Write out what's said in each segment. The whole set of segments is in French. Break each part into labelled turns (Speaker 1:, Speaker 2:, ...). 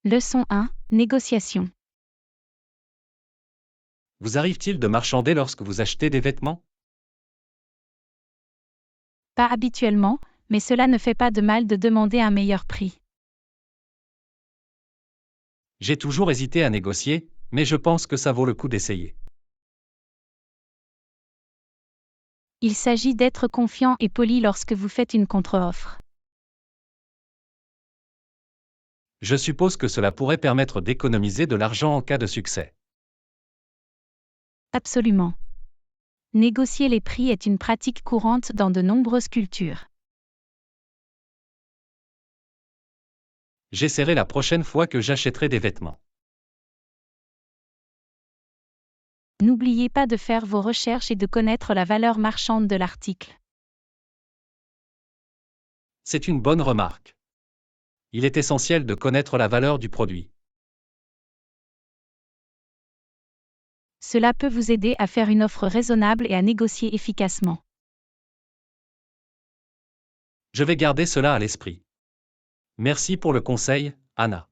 Speaker 1: Leçon 1. Négociation.
Speaker 2: Vous arrive-t-il de marchander lorsque vous achetez des vêtements?
Speaker 1: Pas habituellement, mais cela ne fait pas de mal de demander un meilleur prix.
Speaker 2: J'ai toujours hésité à négocier, mais je pense que ça vaut le coup d'essayer.
Speaker 1: Il s'agit d'être confiant et poli lorsque vous faites une contre-offre.
Speaker 2: Je suppose que cela pourrait permettre d'économiser de l'argent en cas de succès.
Speaker 1: Absolument. Négocier les prix est une pratique courante dans de nombreuses cultures.
Speaker 2: J'essaierai la prochaine fois que j'achèterai des vêtements.
Speaker 1: N'oubliez pas de faire vos recherches et de connaître la valeur marchande de l'article.
Speaker 2: C'est une bonne remarque. Il est essentiel de connaître la valeur du produit.
Speaker 1: Cela peut vous aider à faire une offre raisonnable et à négocier efficacement.
Speaker 2: Je vais garder cela à l'esprit. Merci pour le conseil, Anna.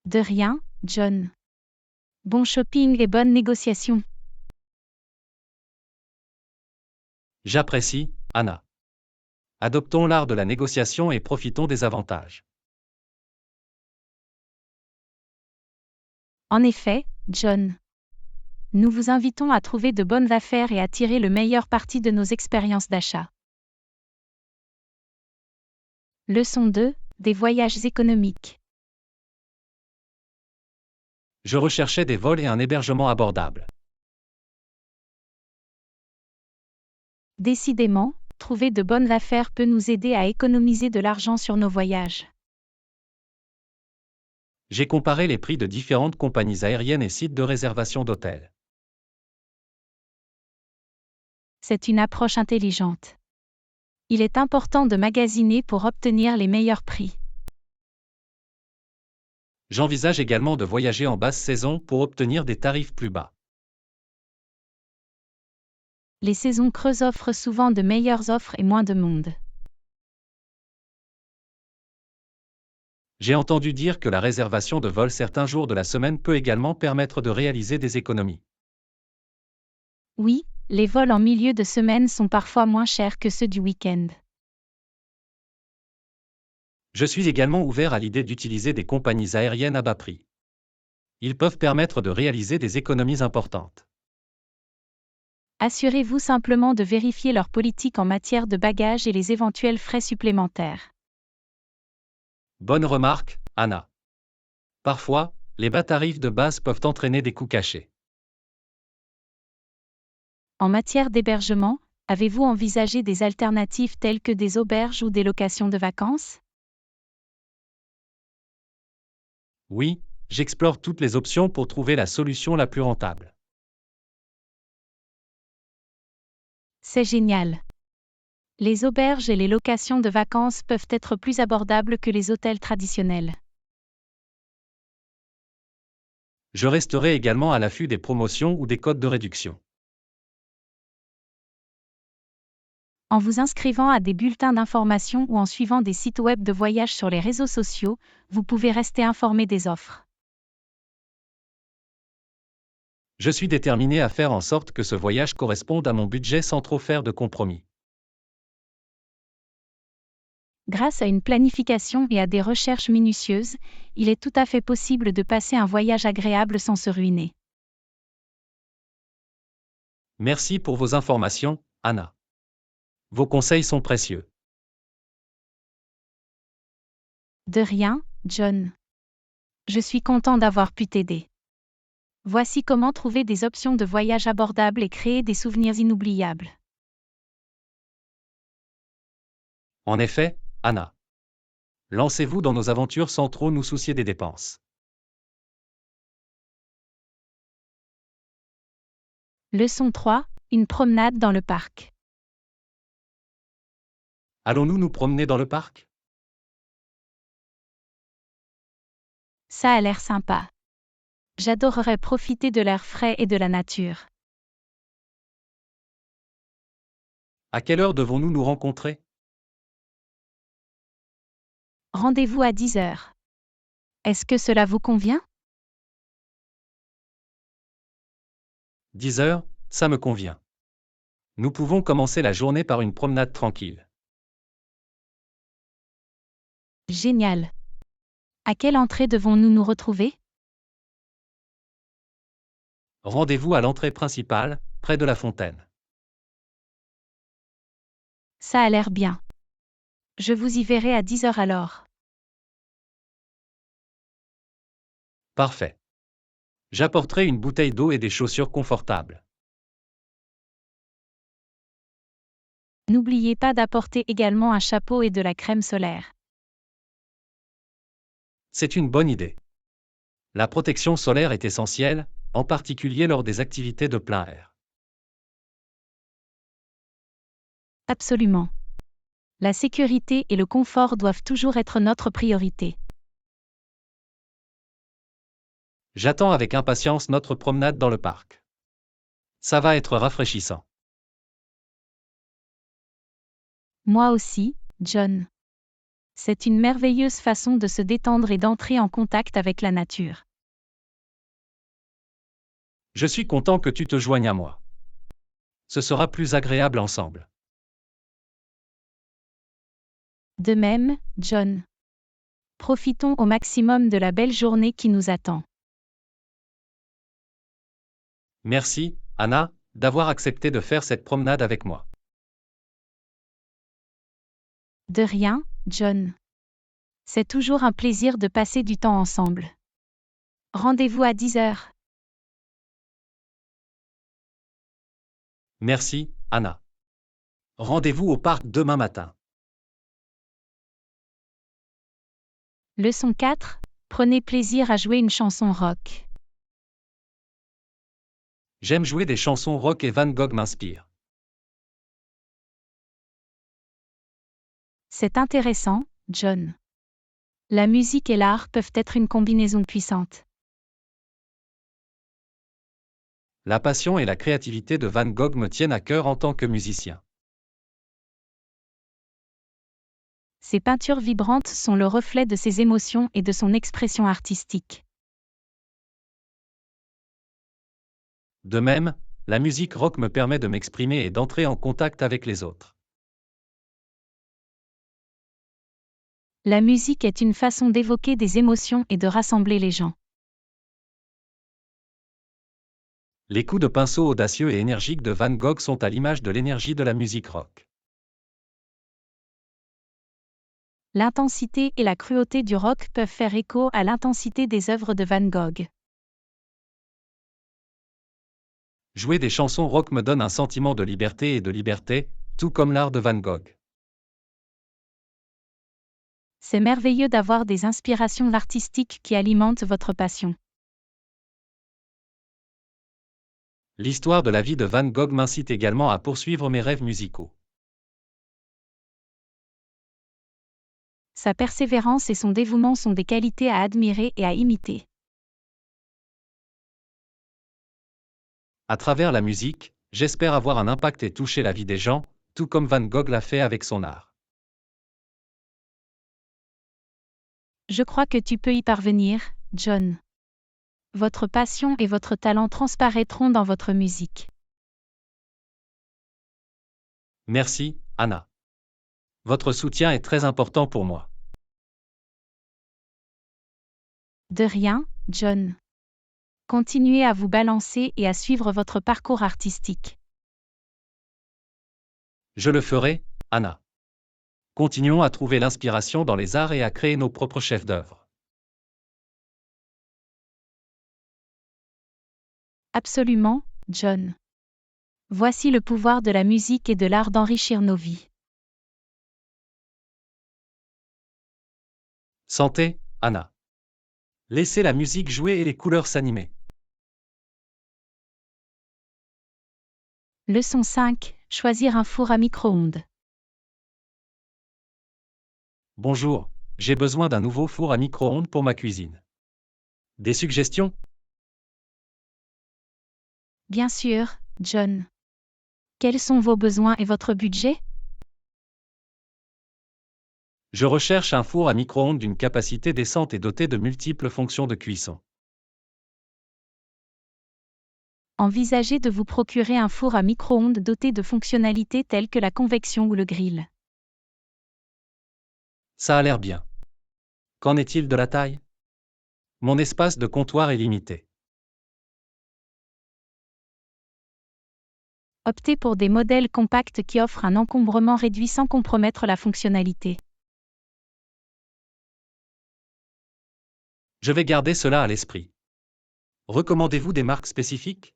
Speaker 1: De rien, John. Bon shopping et bonne négociation.
Speaker 2: J'apprécie, Anna. Adoptons l'art de la négociation et profitons des avantages.
Speaker 1: En effet, John. Nous vous invitons à trouver de bonnes affaires et à tirer le meilleur parti de nos expériences d'achat. Leçon 2. Des voyages économiques.
Speaker 2: Je recherchais des vols et un hébergement abordable.
Speaker 1: Décidément, trouver de bonnes affaires peut nous aider à économiser de l'argent sur nos voyages.
Speaker 2: J'ai comparé les prix de différentes compagnies aériennes et sites de réservation d'hôtels.
Speaker 1: C'est une approche intelligente. Il est important de magasiner pour obtenir les meilleurs prix.
Speaker 2: J'envisage également de voyager en basse saison pour obtenir des tarifs plus bas.
Speaker 1: Les saisons creuses offrent souvent de meilleures offres et moins de monde.
Speaker 2: J'ai entendu dire que la réservation de vols certains jours de la semaine peut également permettre de réaliser des économies.
Speaker 1: Oui, les vols en milieu de semaine sont parfois moins chers que ceux du week-end.
Speaker 2: Je suis également ouvert à l'idée d'utiliser des compagnies aériennes à bas prix. Ils peuvent permettre de réaliser des économies importantes.
Speaker 1: Assurez-vous simplement de vérifier leur politique en matière de bagages et les éventuels frais supplémentaires.
Speaker 2: Bonne remarque, Anna. Parfois, les bas tarifs de base peuvent entraîner des coûts cachés.
Speaker 1: En matière d'hébergement, avez-vous envisagé des alternatives telles que des auberges ou des locations de vacances?
Speaker 2: Oui, j'explore toutes les options pour trouver la solution la plus rentable.
Speaker 1: C'est génial. Les auberges et les locations de vacances peuvent être plus abordables que les hôtels traditionnels.
Speaker 2: Je resterai également à l'affût des promotions ou des codes de réduction.
Speaker 1: En vous inscrivant à des bulletins d'information ou en suivant des sites web de voyage sur les réseaux sociaux, vous pouvez rester informé des offres.
Speaker 2: Je suis déterminé à faire en sorte que ce voyage corresponde à mon budget sans trop faire de compromis.
Speaker 1: Grâce à une planification et à des recherches minutieuses, il est tout à fait possible de passer un voyage agréable sans se ruiner.
Speaker 2: Merci pour vos informations, Anna. Vos conseils sont précieux.
Speaker 1: De rien, John. Je suis content d'avoir pu t'aider. Voici comment trouver des options de voyage abordables et créer des souvenirs inoubliables.
Speaker 2: En effet, Anna. Lancez-vous dans nos aventures sans trop nous soucier des dépenses.
Speaker 1: Leçon 3. Une promenade dans le parc.
Speaker 2: Allons-nous nous promener dans le parc?
Speaker 1: Ça a l'air sympa. J'adorerais profiter de l'air frais et de la nature.
Speaker 2: À quelle heure devons-nous nous rencontrer?
Speaker 1: Rendez-vous à 10 heures. Est-ce que cela vous convient?
Speaker 2: 10 heures, ça me convient. Nous pouvons commencer la journée par une promenade tranquille.
Speaker 1: Génial. À quelle entrée devons-nous nous retrouver?
Speaker 2: Rendez-vous à l'entrée principale, près de la fontaine.
Speaker 1: Ça a l'air bien. Je vous y verrai à 10 heures alors.
Speaker 2: Parfait. J'apporterai une bouteille d'eau et des chaussures confortables.
Speaker 1: N'oubliez pas d'apporter également un chapeau et de la crème solaire.
Speaker 2: C'est une bonne idée. La protection solaire est essentielle, en particulier lors des activités de plein air.
Speaker 1: Absolument. La sécurité et le confort doivent toujours être notre priorité.
Speaker 2: J'attends avec impatience notre promenade dans le parc. Ça va être rafraîchissant.
Speaker 1: Moi aussi, John. C'est une merveilleuse façon de se détendre et d'entrer en contact avec la nature.
Speaker 2: Je suis content que tu te joignes à moi. Ce sera plus agréable ensemble.
Speaker 1: De même, John. Profitons au maximum de la belle journée qui nous attend.
Speaker 2: Merci, Anna, d'avoir accepté de faire cette promenade avec moi.
Speaker 1: De rien, John. C'est toujours un plaisir de passer du temps ensemble. Rendez-vous à 10 heures.
Speaker 2: Merci, Anna. Rendez-vous au parc demain matin.
Speaker 1: Leçon 4. Prenez plaisir à jouer une chanson rock.
Speaker 2: J'aime jouer des chansons rock et Van Gogh m'inspire.
Speaker 1: C'est intéressant, John. La musique et l'art peuvent être une combinaison puissante.
Speaker 2: La passion et la créativité de Van Gogh me tiennent à cœur en tant que musicien.
Speaker 1: Ses peintures vibrantes sont le reflet de ses émotions et de son expression artistique.
Speaker 2: De même, la musique rock me permet de m'exprimer et d'entrer en contact avec les autres.
Speaker 1: La musique est une façon d'évoquer des émotions et de rassembler les gens.
Speaker 2: Les coups de pinceau audacieux et énergiques de Van Gogh sont à l'image de l'énergie de la musique rock.
Speaker 1: L'intensité et la cruauté du rock peuvent faire écho à l'intensité des œuvres de Van Gogh.
Speaker 2: Jouer des chansons rock me donne un sentiment de liberté, tout comme l'art de Van Gogh.
Speaker 1: C'est merveilleux d'avoir des inspirations artistiques qui alimentent votre passion.
Speaker 2: L'histoire de la vie de Van Gogh m'incite également à poursuivre mes rêves musicaux.
Speaker 1: Sa persévérance et son dévouement sont des qualités à admirer et à imiter.
Speaker 2: À travers la musique, j'espère avoir un impact et toucher la vie des gens, tout comme Van Gogh l'a fait avec son art.
Speaker 1: Je crois que tu peux y parvenir, John. Votre passion et votre talent transparaîtront dans votre musique.
Speaker 2: Merci, Anna. Votre soutien est très important pour moi.
Speaker 1: De rien, John. Continuez à vous balancer et à suivre votre parcours artistique.
Speaker 2: Je le ferai, Anna. Continuons à trouver l'inspiration dans les arts et à créer nos propres chefs-d'œuvre.
Speaker 1: Absolument, John. Voici le pouvoir de la musique et de l'art d'enrichir nos vies.
Speaker 2: Santé, Anna. Laissez la musique jouer et les couleurs s'animer.
Speaker 1: Leçon 5. Choisir un four à micro-ondes.
Speaker 2: Bonjour, j'ai besoin d'un nouveau four à micro-ondes pour ma cuisine. Des suggestions?
Speaker 1: Bien sûr, John. Quels sont vos besoins et votre budget?
Speaker 2: Je recherche un four à micro-ondes d'une capacité décente et doté de multiples fonctions de cuisson.
Speaker 1: Envisagez de vous procurer un four à micro-ondes doté de fonctionnalités telles que la convection ou le grill.
Speaker 2: Ça a l'air bien. Qu'en est-il de la taille? Mon espace de comptoir est limité.
Speaker 1: Optez pour des modèles compacts qui offrent un encombrement réduit sans compromettre la fonctionnalité.
Speaker 2: Je vais garder cela à l'esprit. Recommandez-vous des marques spécifiques?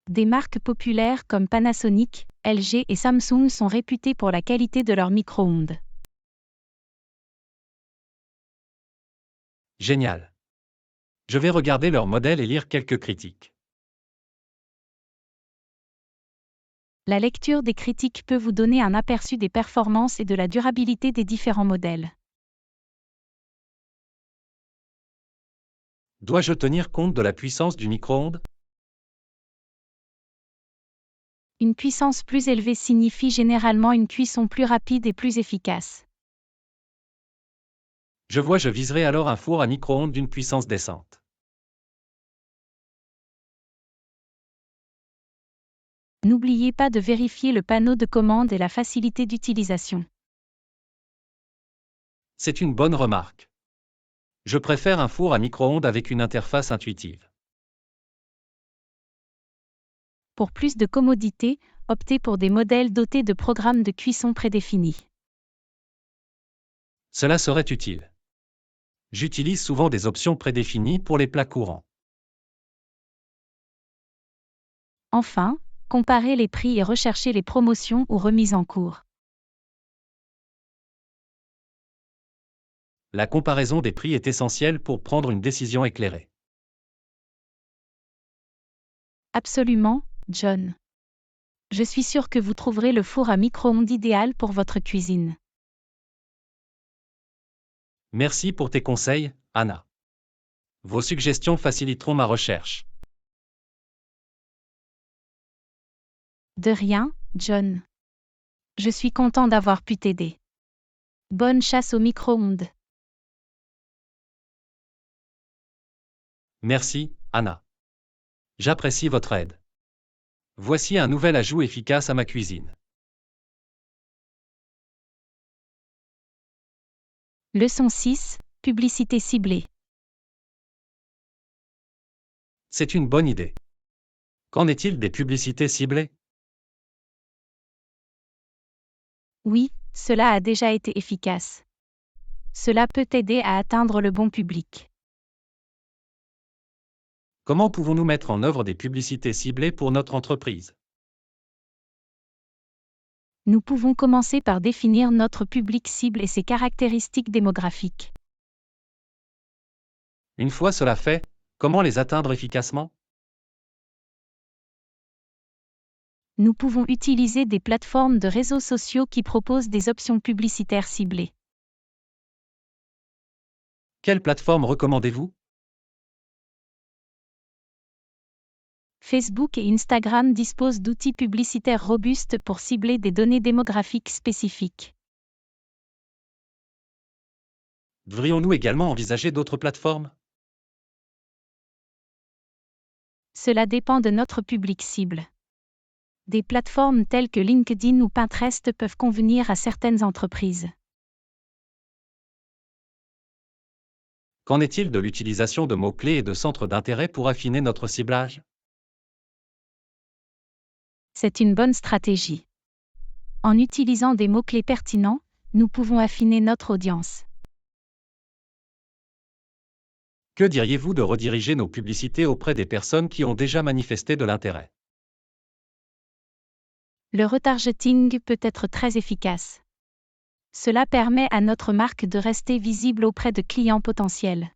Speaker 1: Des marques populaires comme Panasonic, LG et Samsung sont réputées pour la qualité de leurs micro-ondes.
Speaker 2: Génial. Je vais regarder leurs modèles et lire quelques critiques.
Speaker 1: La lecture des critiques peut vous donner un aperçu des performances et de la durabilité des différents modèles.
Speaker 2: Dois-je tenir compte de la puissance du micro-ondes?
Speaker 1: Une puissance plus élevée signifie généralement une cuisson plus rapide et plus efficace.
Speaker 2: Je viserai alors un four à micro-ondes d'une puissance décente.
Speaker 1: N'oubliez pas de vérifier le panneau de commande et la facilité d'utilisation.
Speaker 2: C'est une bonne remarque. Je préfère un four à micro-ondes avec une interface intuitive.
Speaker 1: Pour plus de commodité, optez pour des modèles dotés de programmes de cuisson prédéfinis.
Speaker 2: Cela serait utile. J'utilise souvent des options prédéfinies pour les plats courants.
Speaker 1: Enfin, comparez les prix et recherchez les promotions ou remises en cours.
Speaker 2: La comparaison des prix est essentielle pour prendre une décision éclairée.
Speaker 1: Absolument, John. Je suis sûr que vous trouverez le four à micro-ondes idéal pour votre cuisine.
Speaker 2: Merci pour tes conseils, Anna. Vos suggestions faciliteront ma recherche.
Speaker 1: De rien, John. Je suis content d'avoir pu t'aider. Bonne chasse au micro-ondes.
Speaker 2: Merci, Anna. J'apprécie votre aide. Voici un nouvel ajout efficace à ma cuisine.
Speaker 1: Leçon 6, publicité ciblée.
Speaker 2: C'est une bonne idée. Qu'en est-il des publicités ciblées?
Speaker 1: Oui, cela a déjà été efficace. Cela peut t'aider à atteindre le bon public.
Speaker 2: Comment pouvons-nous mettre en œuvre des publicités ciblées pour notre entreprise?
Speaker 1: Nous pouvons commencer par définir notre public cible et ses caractéristiques démographiques.
Speaker 2: Une fois cela fait, comment les atteindre efficacement?
Speaker 1: Nous pouvons utiliser des plateformes de réseaux sociaux qui proposent des options publicitaires ciblées.
Speaker 2: Quelle plateforme recommandez-vous?
Speaker 1: Facebook et Instagram disposent d'outils publicitaires robustes pour cibler des données démographiques spécifiques.
Speaker 2: Devrions-nous également envisager d'autres plateformes?
Speaker 1: Cela dépend de notre public cible. Des plateformes telles que LinkedIn ou Pinterest peuvent convenir à certaines entreprises.
Speaker 2: Qu'en est-il de l'utilisation de mots-clés et de centres d'intérêt pour affiner notre ciblage?
Speaker 1: C'est une bonne stratégie. En utilisant des mots-clés pertinents, nous pouvons affiner notre audience.
Speaker 2: Que diriez-vous de rediriger nos publicités auprès des personnes qui ont déjà manifesté de l'intérêt?
Speaker 1: Le retargeting peut être très efficace. Cela permet à notre marque de rester visible auprès de clients potentiels.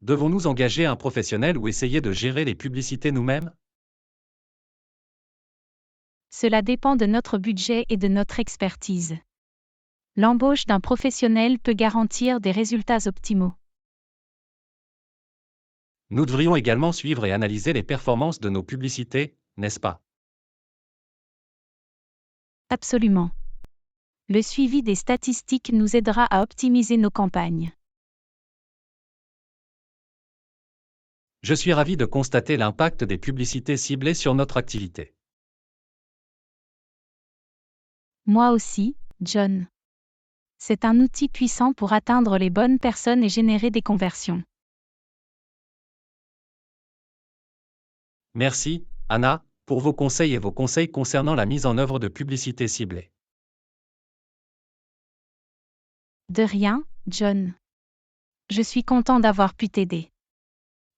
Speaker 2: Devons-nous engager un professionnel ou essayer de gérer les publicités nous-mêmes?
Speaker 1: Cela dépend de notre budget et de notre expertise. L'embauche d'un professionnel peut garantir des résultats optimaux.
Speaker 2: Nous devrions également suivre et analyser les performances de nos publicités, n'est-ce pas?
Speaker 1: Absolument. Le suivi des statistiques nous aidera à optimiser nos campagnes.
Speaker 2: Je suis ravi de constater l'impact des publicités ciblées sur notre activité.
Speaker 1: Moi aussi, John. C'est un outil puissant pour atteindre les bonnes personnes et générer des conversions.
Speaker 2: Merci, Anna, pour vos conseils et vos conseils concernant la mise en œuvre de publicités ciblées.
Speaker 1: De rien, John. Je suis content d'avoir pu t'aider.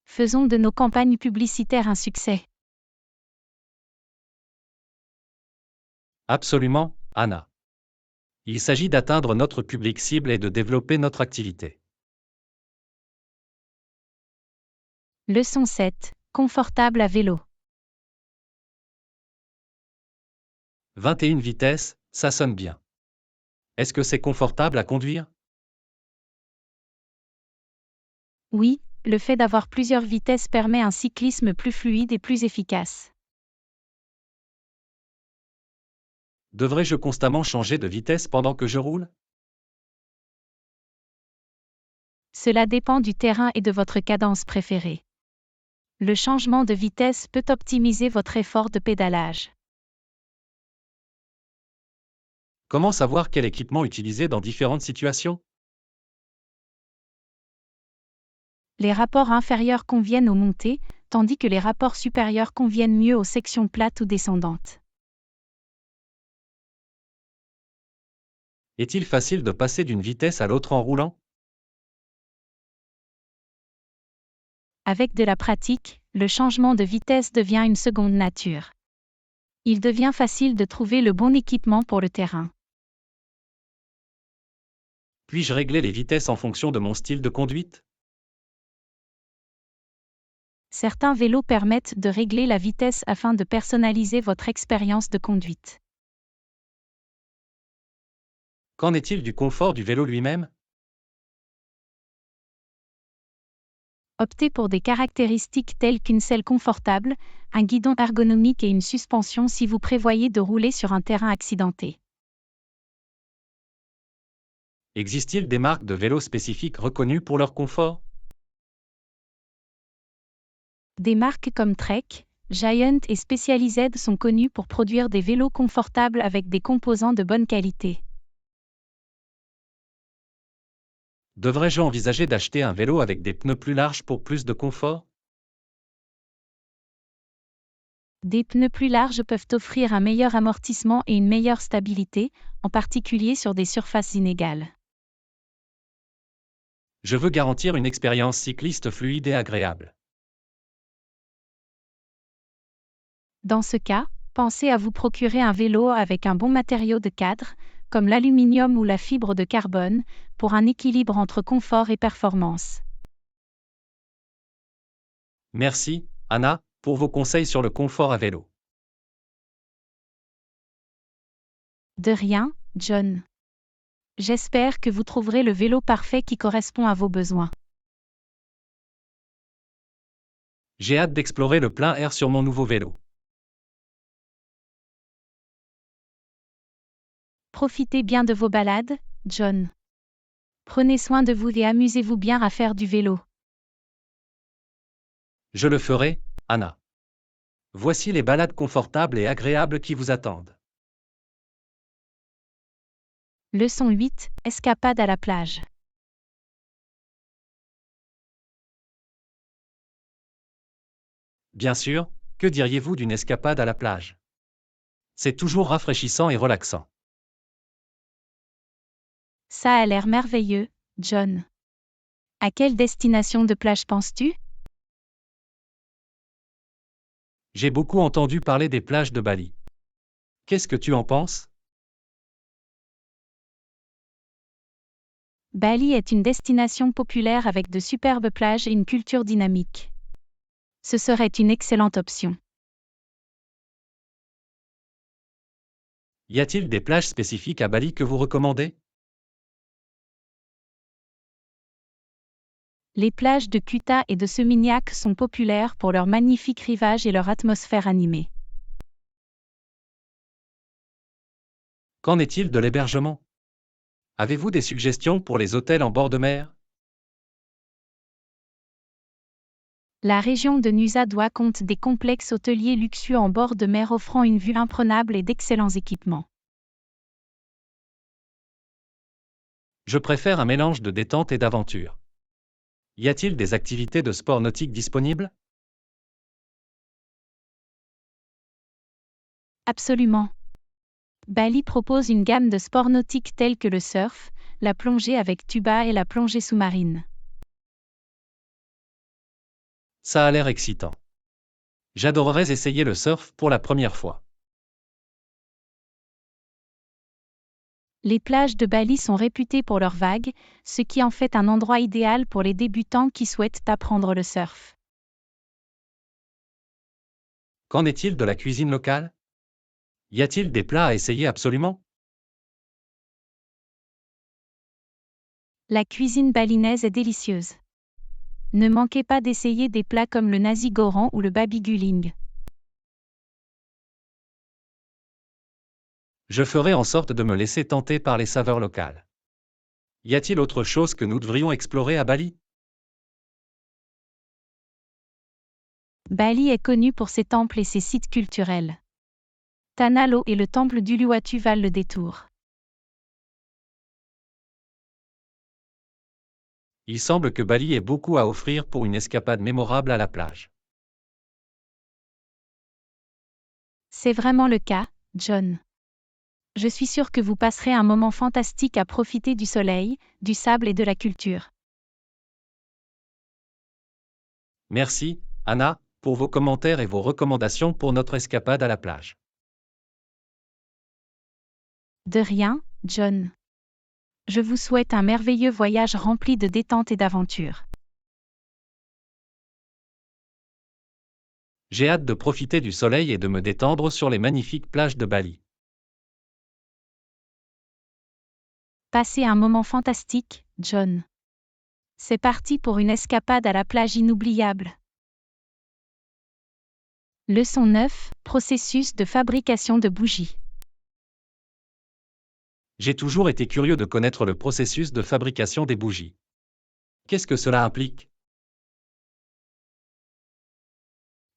Speaker 1: Faisons de nos campagnes publicitaires un succès.
Speaker 2: Absolument, Anna. Il s'agit d'atteindre notre public cible et de développer notre activité.
Speaker 1: Leçon 7. Confortable à vélo.
Speaker 2: 21 vitesses, ça sonne bien. Est-ce que c'est confortable à conduire?
Speaker 1: Oui, le fait d'avoir plusieurs vitesses permet un cyclisme plus fluide et plus efficace.
Speaker 2: Devrais-je constamment changer de vitesse pendant que je roule?
Speaker 1: Cela dépend du terrain et de votre cadence préférée. Le changement de vitesse peut optimiser votre effort de pédalage.
Speaker 2: Comment savoir quel équipement utiliser dans différentes situations?
Speaker 1: Les rapports inférieurs conviennent aux montées, tandis que les rapports supérieurs conviennent mieux aux sections plates ou descendantes.
Speaker 2: Est-il facile de passer d'une vitesse à l'autre en roulant?
Speaker 1: Avec de la pratique, le changement de vitesse devient une seconde nature. Il devient facile de trouver le bon équipement pour le terrain.
Speaker 2: Puis-je régler les vitesses en fonction de mon style de conduite?
Speaker 1: Certains vélos permettent de régler la vitesse afin de personnaliser votre expérience de conduite.
Speaker 2: Qu'en est-il du confort du vélo lui-même?
Speaker 1: Optez pour des caractéristiques telles qu'une selle confortable, un guidon ergonomique et une suspension si vous prévoyez de rouler sur un terrain accidenté.
Speaker 2: Existe-t-il des marques de vélos spécifiques reconnues pour leur confort?
Speaker 1: Des marques comme Trek, Giant et Specialized sont connues pour produire des vélos confortables avec des composants de bonne qualité.
Speaker 2: Devrais-je envisager d'acheter un vélo avec des pneus plus larges pour plus de confort?
Speaker 1: Des pneus plus larges peuvent offrir un meilleur amortissement et une meilleure stabilité, en particulier sur des surfaces inégales.
Speaker 2: Je veux garantir une expérience cycliste fluide et agréable.
Speaker 1: Dans ce cas, pensez à vous procurer un vélo avec un bon matériau de cadre, comme l'aluminium ou la fibre de carbone, pour un équilibre entre confort et performance.
Speaker 2: Merci, Anna, pour vos conseils sur le confort à vélo.
Speaker 1: De rien, John. J'espère que vous trouverez le vélo parfait qui correspond à vos besoins.
Speaker 2: J'ai hâte d'explorer le plein air sur mon nouveau vélo.
Speaker 1: Profitez bien de vos balades, John. Prenez soin de vous et amusez-vous bien à faire du vélo.
Speaker 2: Je le ferai, Anna. Voici les balades confortables et agréables qui vous attendent.
Speaker 1: Leçon 8. Escapade à la plage.
Speaker 2: Bien sûr, que diriez-vous d'une escapade à la plage? C'est toujours rafraîchissant et relaxant.
Speaker 1: Ça a l'air merveilleux, John. À quelle destination de plage penses-tu?
Speaker 2: J'ai beaucoup entendu parler des plages de Bali. Qu'est-ce que tu en penses?
Speaker 1: Bali est une destination populaire avec de superbes plages et une culture dynamique. Ce serait une excellente option.
Speaker 2: Y a-t-il des plages spécifiques à Bali que vous recommandez?
Speaker 1: Les plages de Kuta et de Seminyak sont populaires pour leur magnifique rivage et leur atmosphère animée.
Speaker 2: Qu'en est-il de l'hébergement? Avez-vous des suggestions pour les hôtels en bord de mer?
Speaker 1: La région de Nusa Dua compte des complexes hôteliers luxueux en bord de mer offrant une vue imprenable et d'excellents équipements.
Speaker 2: Je préfère un mélange de détente et d'aventure. Y a-t-il des activités de sport nautique disponibles?
Speaker 1: Absolument. Bali propose une gamme de sports nautiques tels que le surf, la plongée avec tuba et la plongée sous-marine.
Speaker 2: Ça a l'air excitant. J'adorerais essayer le surf pour la première fois.
Speaker 1: Les plages de Bali sont réputées pour leurs vagues, ce qui en fait un endroit idéal pour les débutants qui souhaitent apprendre le surf.
Speaker 2: Qu'en est-il de la cuisine locale? Y a-t-il des plats à essayer absolument?
Speaker 1: La cuisine balinaise est délicieuse. Ne manquez pas d'essayer des plats comme le nasi goreng ou le babi guling.
Speaker 2: Je ferai en sorte de me laisser tenter par les saveurs locales. Y a-t-il autre chose que nous devrions explorer à Bali?
Speaker 1: Bali est connu pour ses temples et ses sites culturels. Tanah Lot et le temple d'Uluwatu valent le détour.
Speaker 2: Il semble que Bali ait beaucoup à offrir pour une escapade mémorable à la plage.
Speaker 1: C'est vraiment le cas, John. Je suis sûr que vous passerez un moment fantastique à profiter du soleil, du sable et de la culture.
Speaker 2: Merci, Anna, pour vos commentaires et vos recommandations pour notre escapade à la plage.
Speaker 1: De rien, John. Je vous souhaite un merveilleux voyage rempli de détente et d'aventure.
Speaker 2: J'ai hâte de profiter du soleil et de me détendre sur les magnifiques plages de Bali.
Speaker 1: Passez un moment fantastique, John. C'est parti pour une escapade à la plage inoubliable. Leçon 9, processus de fabrication de bougies.
Speaker 2: J'ai toujours été curieux de connaître le processus de fabrication des bougies. Qu'est-ce que cela implique?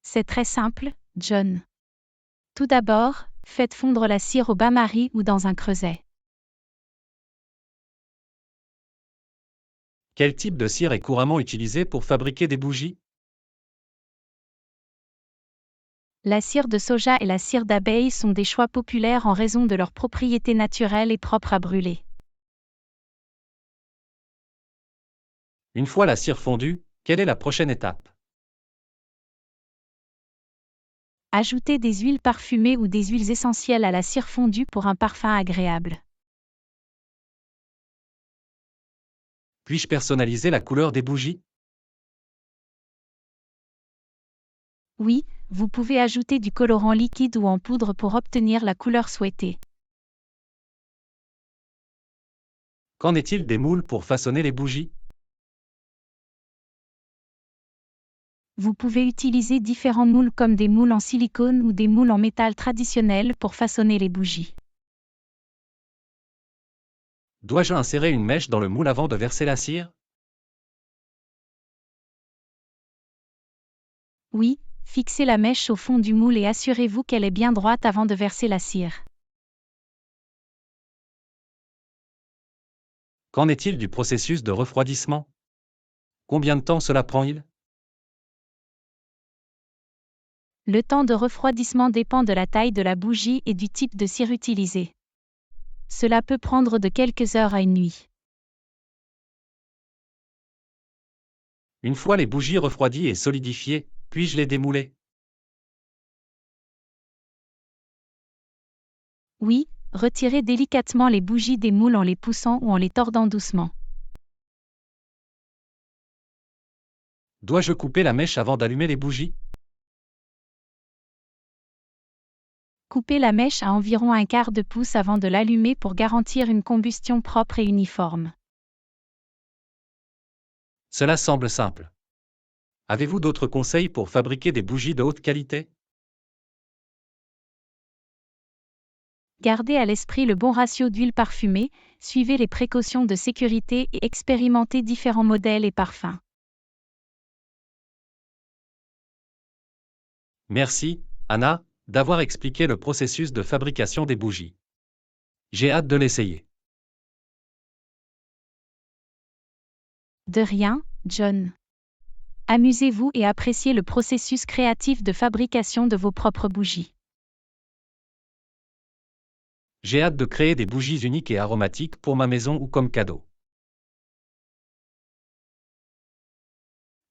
Speaker 1: C'est très simple, John. Tout d'abord, faites fondre la cire au bain-marie ou dans un creuset.
Speaker 2: Quel type de cire est couramment utilisé pour fabriquer des bougies?
Speaker 1: La cire de soja et la cire d'abeille sont des choix populaires en raison de leurs propriétés naturelles et propres à brûler.
Speaker 2: Une fois la cire fondue, quelle est la prochaine étape?
Speaker 1: Ajoutez des huiles parfumées ou des huiles essentielles à la cire fondue pour un parfum agréable.
Speaker 2: Puis-je personnaliser la couleur des bougies?
Speaker 1: Oui, vous pouvez ajouter du colorant liquide ou en poudre pour obtenir la couleur souhaitée.
Speaker 2: Qu'en est-il des moules pour façonner les bougies?
Speaker 1: Vous pouvez utiliser différents moules comme des moules en silicone ou des moules en métal traditionnel pour façonner les bougies.
Speaker 2: Dois-je insérer une mèche dans le moule avant de verser la cire?
Speaker 1: Oui, fixez la mèche au fond du moule et assurez-vous qu'elle est bien droite avant de verser la cire.
Speaker 2: Qu'en est-il du processus de refroidissement? Combien de temps cela prend-il?
Speaker 1: Le temps de refroidissement dépend de la taille de la bougie et du type de cire utilisée. Cela peut prendre de quelques heures à une nuit.
Speaker 2: Une fois les bougies refroidies et solidifiées, puis-je les démouler?
Speaker 1: Oui, retirez délicatement les bougies des moules en les poussant ou en les tordant doucement.
Speaker 2: Dois-je couper la mèche avant d'allumer les bougies?
Speaker 1: Coupez la mèche à environ un quart de pouce avant de l'allumer pour garantir une combustion propre et uniforme.
Speaker 2: Cela semble simple. Avez-vous d'autres conseils pour fabriquer des bougies de haute qualité?
Speaker 1: Gardez à l'esprit le bon ratio d'huile parfumée, suivez les précautions de sécurité et expérimentez différents modèles et parfums.
Speaker 2: Merci, Anna, d'avoir expliqué le processus de fabrication des bougies. J'ai hâte de l'essayer.
Speaker 1: De rien, John. Amusez-vous et appréciez le processus créatif de fabrication de vos propres bougies.
Speaker 2: J'ai hâte de créer des bougies uniques et aromatiques pour ma maison ou comme cadeau.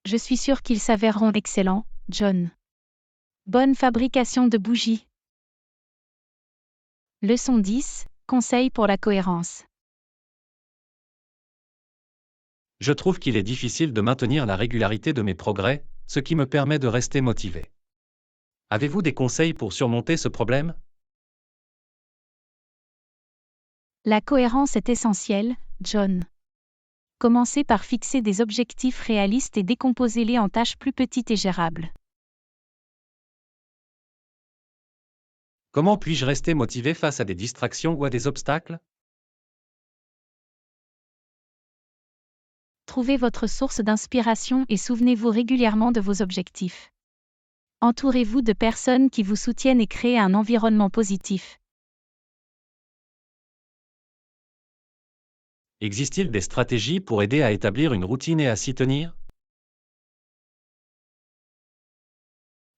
Speaker 1: Je suis sûr qu'ils s'avèreront excellents, John. Bonne fabrication de bougies. Leçon 10. Conseils pour la cohérence.
Speaker 2: Je trouve qu'il est difficile de maintenir la régularité de mes progrès, ce qui me permet de rester motivé. Avez-vous des conseils pour surmonter ce problème?
Speaker 1: La cohérence est essentielle, John. Commencez par fixer des objectifs réalistes et décomposez-les en tâches plus petites et gérables.
Speaker 2: Comment puis-je rester motivé face à des distractions ou à des obstacles?
Speaker 1: Trouvez votre source d'inspiration et souvenez-vous régulièrement de vos objectifs. Entourez-vous de personnes qui vous soutiennent et créez un environnement positif.
Speaker 2: Existe-t-il des stratégies pour aider à établir une routine et à s'y tenir?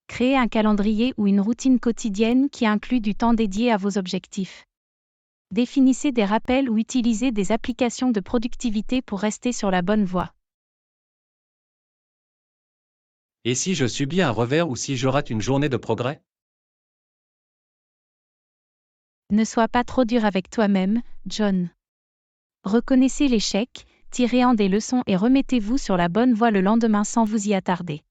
Speaker 1: Créez un calendrier ou une routine quotidienne qui inclut du temps dédié à vos objectifs. Définissez des rappels ou utilisez des applications de productivité pour rester sur la bonne voie.
Speaker 2: Et si je subis un revers ou si je rate une journée de progrès?
Speaker 1: Ne sois pas trop dur avec toi-même, John. Reconnaissez l'échec, tirez en des leçons et remettez-vous sur la bonne voie le lendemain sans vous y attarder.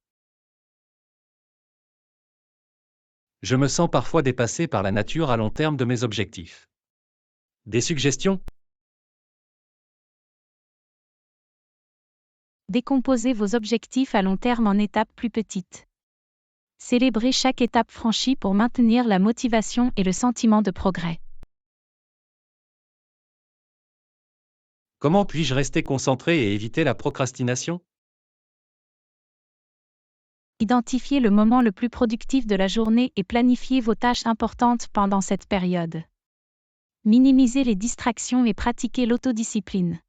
Speaker 2: Je me sens parfois dépassé par la nature à long terme de mes objectifs. Des suggestions?
Speaker 1: Décomposez vos objectifs à long terme en étapes plus petites. Célébrez chaque étape franchie pour maintenir la motivation et le sentiment de progrès.
Speaker 2: Comment puis-je rester concentré et éviter la procrastination?
Speaker 1: Identifiez le moment le plus productif de la journée et planifiez vos tâches importantes pendant cette période. Minimisez les distractions et pratiquez l'autodiscipline.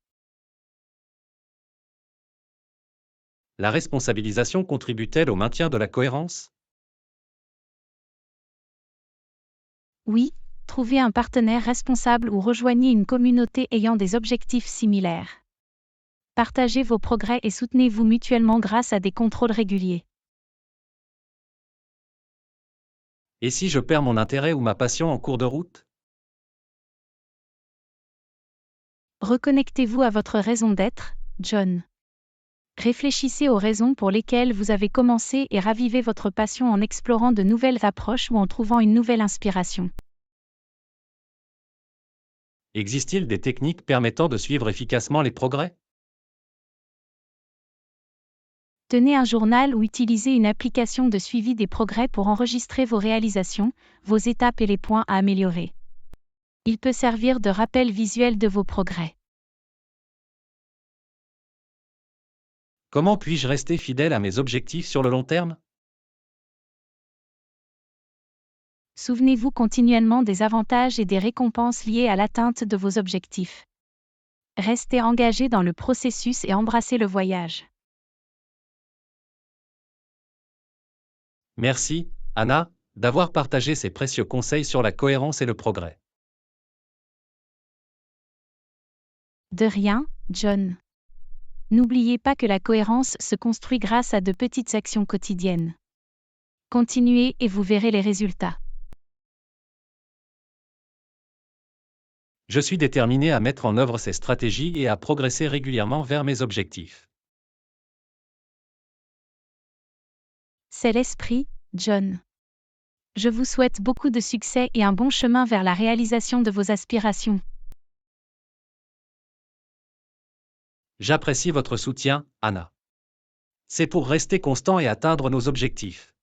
Speaker 2: La responsabilisation contribue-t-elle au maintien de la cohérence?
Speaker 1: Oui, trouvez un partenaire responsable ou rejoignez une communauté ayant des objectifs similaires. Partagez vos progrès et soutenez-vous mutuellement grâce à des contrôles réguliers.
Speaker 2: Et si je perds mon intérêt ou ma passion en cours de route?
Speaker 1: Reconnectez-vous à votre raison d'être, John. Réfléchissez aux raisons pour lesquelles vous avez commencé et ravivez votre passion en explorant de nouvelles approches ou en trouvant une nouvelle inspiration.
Speaker 2: Existe-t-il des techniques permettant de suivre efficacement les progrès?
Speaker 1: Tenez un journal ou utilisez une application de suivi des progrès pour enregistrer vos réalisations, vos étapes et les points à améliorer. Il peut servir de rappel visuel de vos progrès.
Speaker 2: Comment puis-je rester fidèle à mes objectifs sur le long terme?
Speaker 1: Souvenez-vous continuellement des avantages et des récompenses liées à l'atteinte de vos objectifs. Restez engagé dans le processus et embrassez le voyage.
Speaker 2: Merci, Anna, d'avoir partagé ces précieux conseils sur la cohérence et le progrès.
Speaker 1: De rien, John. N'oubliez pas que la cohérence se construit grâce à de petites actions quotidiennes. Continuez et vous verrez les résultats.
Speaker 2: Je suis déterminé à mettre en œuvre ces stratégies et à progresser régulièrement vers mes objectifs.
Speaker 1: C'est l'esprit, John. Je vous souhaite beaucoup de succès et un bon chemin vers la réalisation de vos aspirations.
Speaker 2: J'apprécie votre soutien, Anna. C'est pour rester constant et atteindre nos objectifs.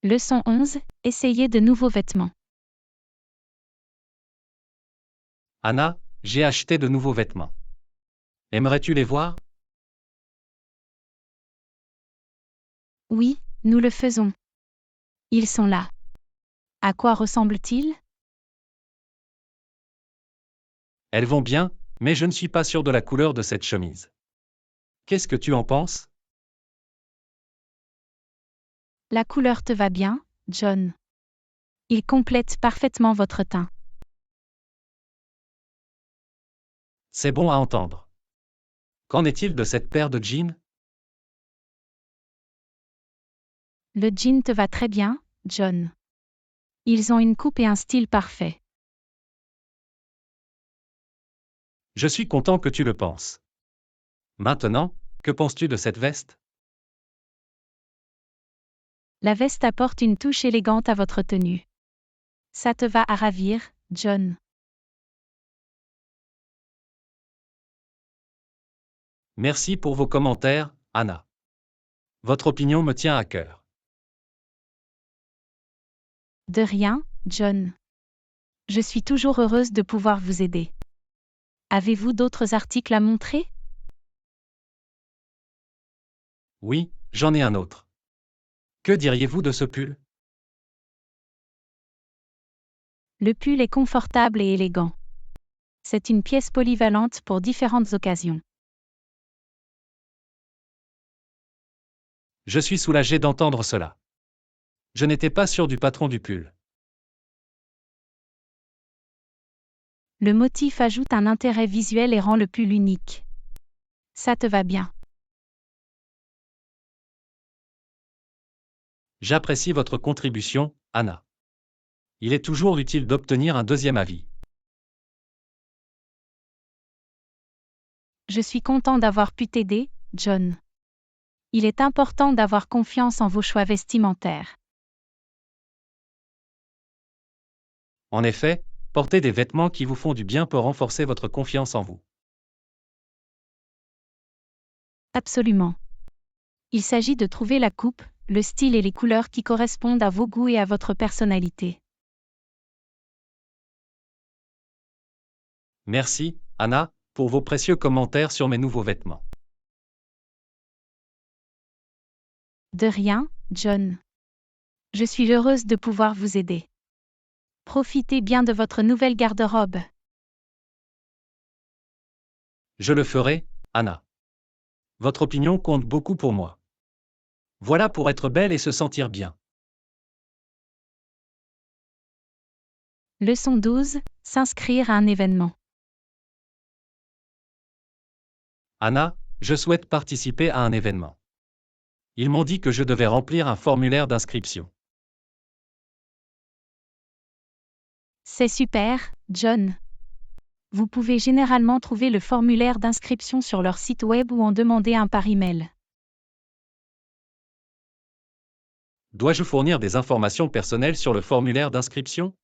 Speaker 1: Leçon 11. Essayez de nouveaux vêtements.
Speaker 2: Anna, j'ai acheté de nouveaux vêtements. Aimerais-tu les voir?
Speaker 1: Oui, nous le faisons. Ils sont là. À quoi ressemblent-ils?
Speaker 2: Elles vont bien, mais je ne suis pas sûr de la couleur de cette chemise. Qu'est-ce que tu en penses?
Speaker 1: La couleur te va bien, John. Il complète parfaitement votre teint.
Speaker 2: C'est bon à entendre. Qu'en est-il de cette paire de jeans?
Speaker 1: Le jean te va très bien, John. Ils ont une coupe et un style parfait.
Speaker 2: Je suis content que tu le penses. Maintenant, que penses-tu de cette veste?
Speaker 1: La veste apporte une touche élégante à votre tenue. Ça te va à ravir, John.
Speaker 2: Merci pour vos commentaires, Anna. Votre opinion me tient à cœur.
Speaker 1: De rien, John. Je suis toujours heureuse de pouvoir vous aider. Avez-vous d'autres articles à montrer?
Speaker 2: Oui, j'en ai un autre. Que diriez-vous de ce pull?
Speaker 1: Le pull est confortable et élégant. C'est une pièce polyvalente pour différentes occasions.
Speaker 2: Je suis soulagé d'entendre cela. Je n'étais pas sûr du patron du pull.
Speaker 1: Le motif ajoute un intérêt visuel et rend le pull unique. Ça te va bien.
Speaker 2: J'apprécie votre contribution, Anna. Il est toujours utile d'obtenir un deuxième avis.
Speaker 1: Je suis content d'avoir pu t'aider, John. Il est important d'avoir confiance en vos choix vestimentaires.
Speaker 2: En effet, porter des vêtements qui vous font du bien peut renforcer votre confiance en vous.
Speaker 1: Absolument. Il s'agit de trouver la coupe, le style et les couleurs qui correspondent à vos goûts et à votre personnalité.
Speaker 2: Merci, Anna, pour vos précieux commentaires sur mes nouveaux vêtements.
Speaker 1: De rien, John. Je suis heureuse de pouvoir vous aider. Profitez bien de votre nouvelle garde-robe.
Speaker 2: Je le ferai, Anna. Votre opinion compte beaucoup pour moi. Voilà pour être belle et se sentir bien.
Speaker 1: Leçon 12. S'inscrire à un événement.
Speaker 2: Anna, je souhaite participer à un événement. Ils m'ont dit que je devais remplir un formulaire d'inscription.
Speaker 1: C'est super, John. Vous pouvez généralement trouver le formulaire d'inscription sur leur site web ou en demander un par email.
Speaker 2: Dois-je fournir des informations personnelles sur le formulaire d'inscription?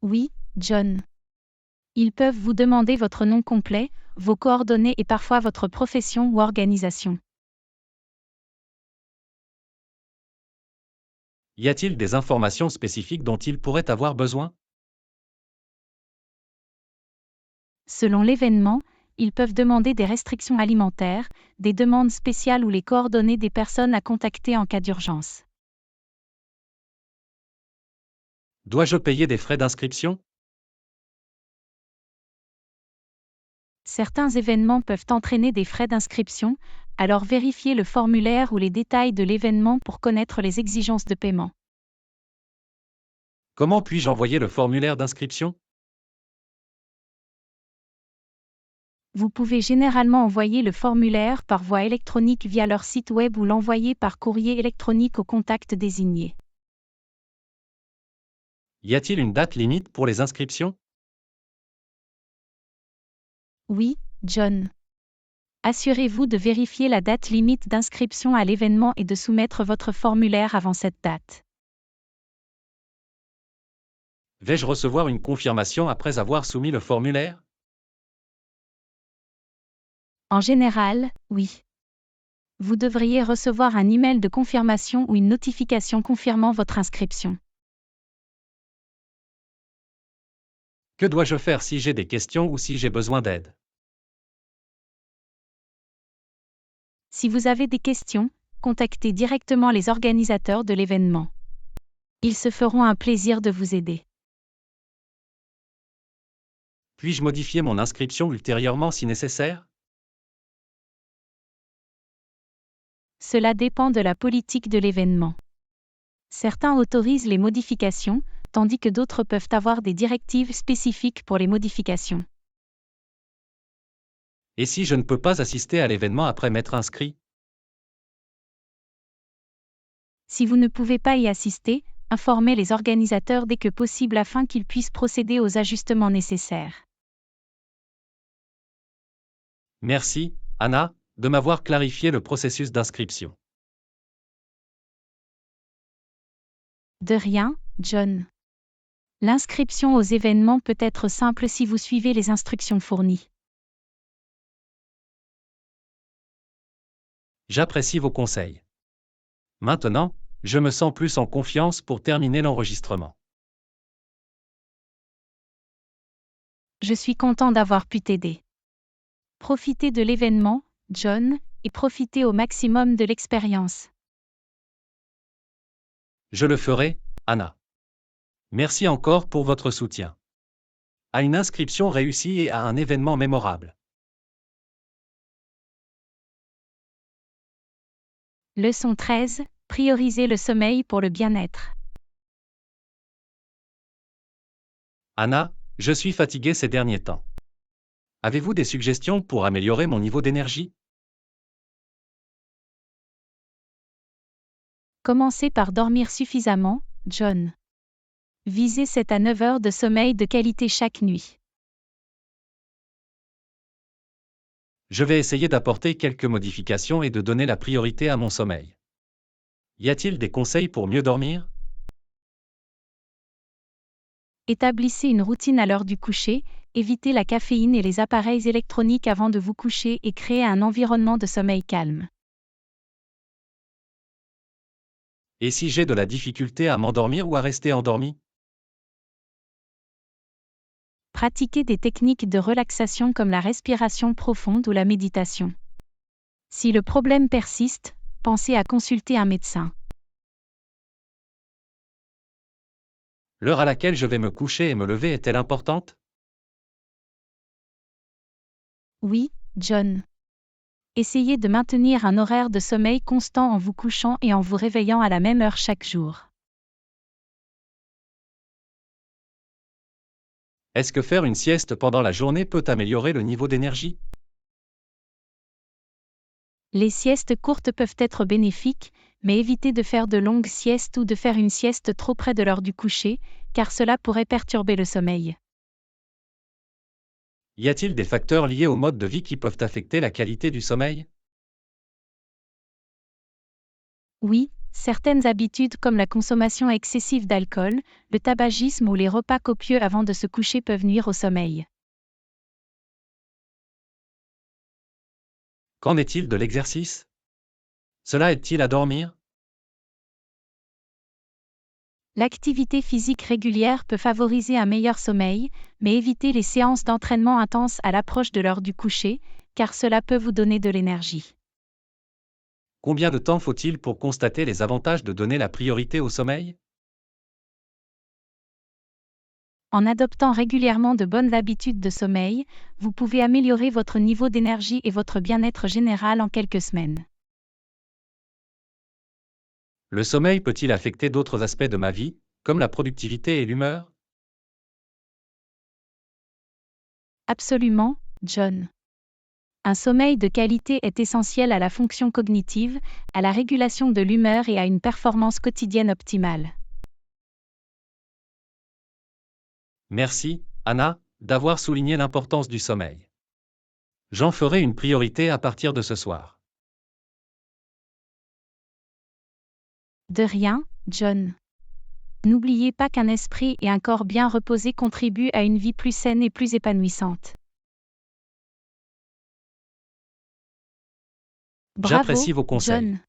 Speaker 1: Oui, John. Ils peuvent vous demander votre nom complet, vos coordonnées et parfois votre profession ou organisation.
Speaker 2: Y a-t-il des informations spécifiques dont ils pourraient avoir besoin?
Speaker 1: Selon l'événement, ils peuvent demander des restrictions alimentaires, des demandes spéciales ou les coordonnées des personnes à contacter en cas d'urgence.
Speaker 2: Dois-je payer des frais d'inscription?
Speaker 1: Certains événements peuvent entraîner des frais d'inscription, alors vérifiez le formulaire ou les détails de l'événement pour connaître les exigences de paiement.
Speaker 2: Comment puis-je envoyer le formulaire d'inscription?
Speaker 1: Vous pouvez généralement envoyer le formulaire par voie électronique via leur site web ou l'envoyer par courrier électronique au contact désigné.
Speaker 2: Y a-t-il une date limite pour les inscriptions?
Speaker 1: Oui, John. Assurez-vous de vérifier la date limite d'inscription à l'événement et de soumettre votre formulaire avant cette date.
Speaker 2: Vais-je recevoir une confirmation après avoir soumis le formulaire?
Speaker 1: En général, oui. Vous devriez recevoir un email de confirmation ou une notification confirmant votre inscription.
Speaker 2: Que dois-je faire si j'ai des questions ou si j'ai besoin d'aide?
Speaker 1: Si vous avez des questions, contactez directement les organisateurs de l'événement. Ils se feront un plaisir de vous aider.
Speaker 2: Puis-je modifier mon inscription ultérieurement si nécessaire?
Speaker 1: Cela dépend de la politique de l'événement. Certains autorisent les modifications, tandis que d'autres peuvent avoir des directives spécifiques pour les modifications.
Speaker 2: Et si je ne peux pas assister à l'événement après m'être inscrit?
Speaker 1: Si vous ne pouvez pas y assister, informez les organisateurs dès que possible afin qu'ils puissent procéder aux ajustements nécessaires.
Speaker 2: Merci, Anna, de m'avoir clarifié le processus d'inscription.
Speaker 1: De rien, John. L'inscription aux événements peut être simple si vous suivez les instructions fournies.
Speaker 2: J'apprécie vos conseils. Maintenant, je me sens plus en confiance pour terminer l'enregistrement.
Speaker 1: Je suis content d'avoir pu t'aider. Profitez de l'événement, John, et profitez au maximum de l'expérience.
Speaker 2: Je le ferai, Anna. Merci encore pour votre soutien. À une inscription réussie et à un événement mémorable.
Speaker 1: Leçon 13. Priorisez le sommeil pour le bien-être.
Speaker 2: Anna, je suis fatigué ces derniers temps. Avez-vous des suggestions pour améliorer mon niveau d'énergie?
Speaker 1: Commencez par dormir suffisamment, John. Visez 7 à 9 heures de sommeil de qualité chaque nuit.
Speaker 2: Je vais essayer d'apporter quelques modifications et de donner la priorité à mon sommeil. Y a-t-il des conseils pour mieux dormir?
Speaker 1: Établissez une routine à l'heure du coucher, évitez la caféine et les appareils électroniques avant de vous coucher et créez un environnement de sommeil calme.
Speaker 2: Et si j'ai de la difficulté à m'endormir ou à rester endormi?
Speaker 1: Pratiquez des techniques de relaxation comme la respiration profonde ou la méditation. Si le problème persiste, pensez à consulter un médecin.
Speaker 2: L'heure à laquelle je vais me coucher et me lever est-elle importante?
Speaker 1: Oui, John. Essayez de maintenir un horaire de sommeil constant en vous couchant et en vous réveillant à la même heure chaque jour.
Speaker 2: Est-ce que faire une sieste pendant la journée peut améliorer le niveau d'énergie?
Speaker 1: Les siestes courtes peuvent être bénéfiques, mais évitez de faire de longues siestes ou de faire une sieste trop près de l'heure du coucher, car cela pourrait perturber le sommeil.
Speaker 2: Y a-t-il des facteurs liés au mode de vie qui peuvent affecter la qualité du sommeil?
Speaker 1: Oui, certaines habitudes comme la consommation excessive d'alcool, le tabagisme ou les repas copieux avant de se coucher peuvent nuire au sommeil.
Speaker 2: Qu'en est-il de l'exercice? Cela aide-t-il à dormir?
Speaker 1: L'activité physique régulière peut favoriser un meilleur sommeil, mais évitez les séances d'entraînement intenses à l'approche de l'heure du coucher, car cela peut vous donner de l'énergie.
Speaker 2: Combien de temps faut-il pour constater les avantages de donner la priorité au sommeil?
Speaker 1: En adoptant régulièrement de bonnes habitudes de sommeil, vous pouvez améliorer votre niveau d'énergie et votre bien-être général en quelques semaines.
Speaker 2: Le sommeil peut-il affecter d'autres aspects de ma vie, comme la productivité et l'humeur?
Speaker 1: Absolument, John. Un sommeil de qualité est essentiel à la fonction cognitive, à la régulation de l'humeur et à une performance quotidienne optimale.
Speaker 2: Merci, Anna, d'avoir souligné l'importance du sommeil. J'en ferai une priorité à partir de ce soir.
Speaker 1: De rien, John. N'oubliez pas qu'un esprit et un corps bien reposés contribuent à une vie plus saine et plus épanouissante.
Speaker 2: J'apprécie
Speaker 1: Bravo,
Speaker 2: vos conseils.
Speaker 1: John.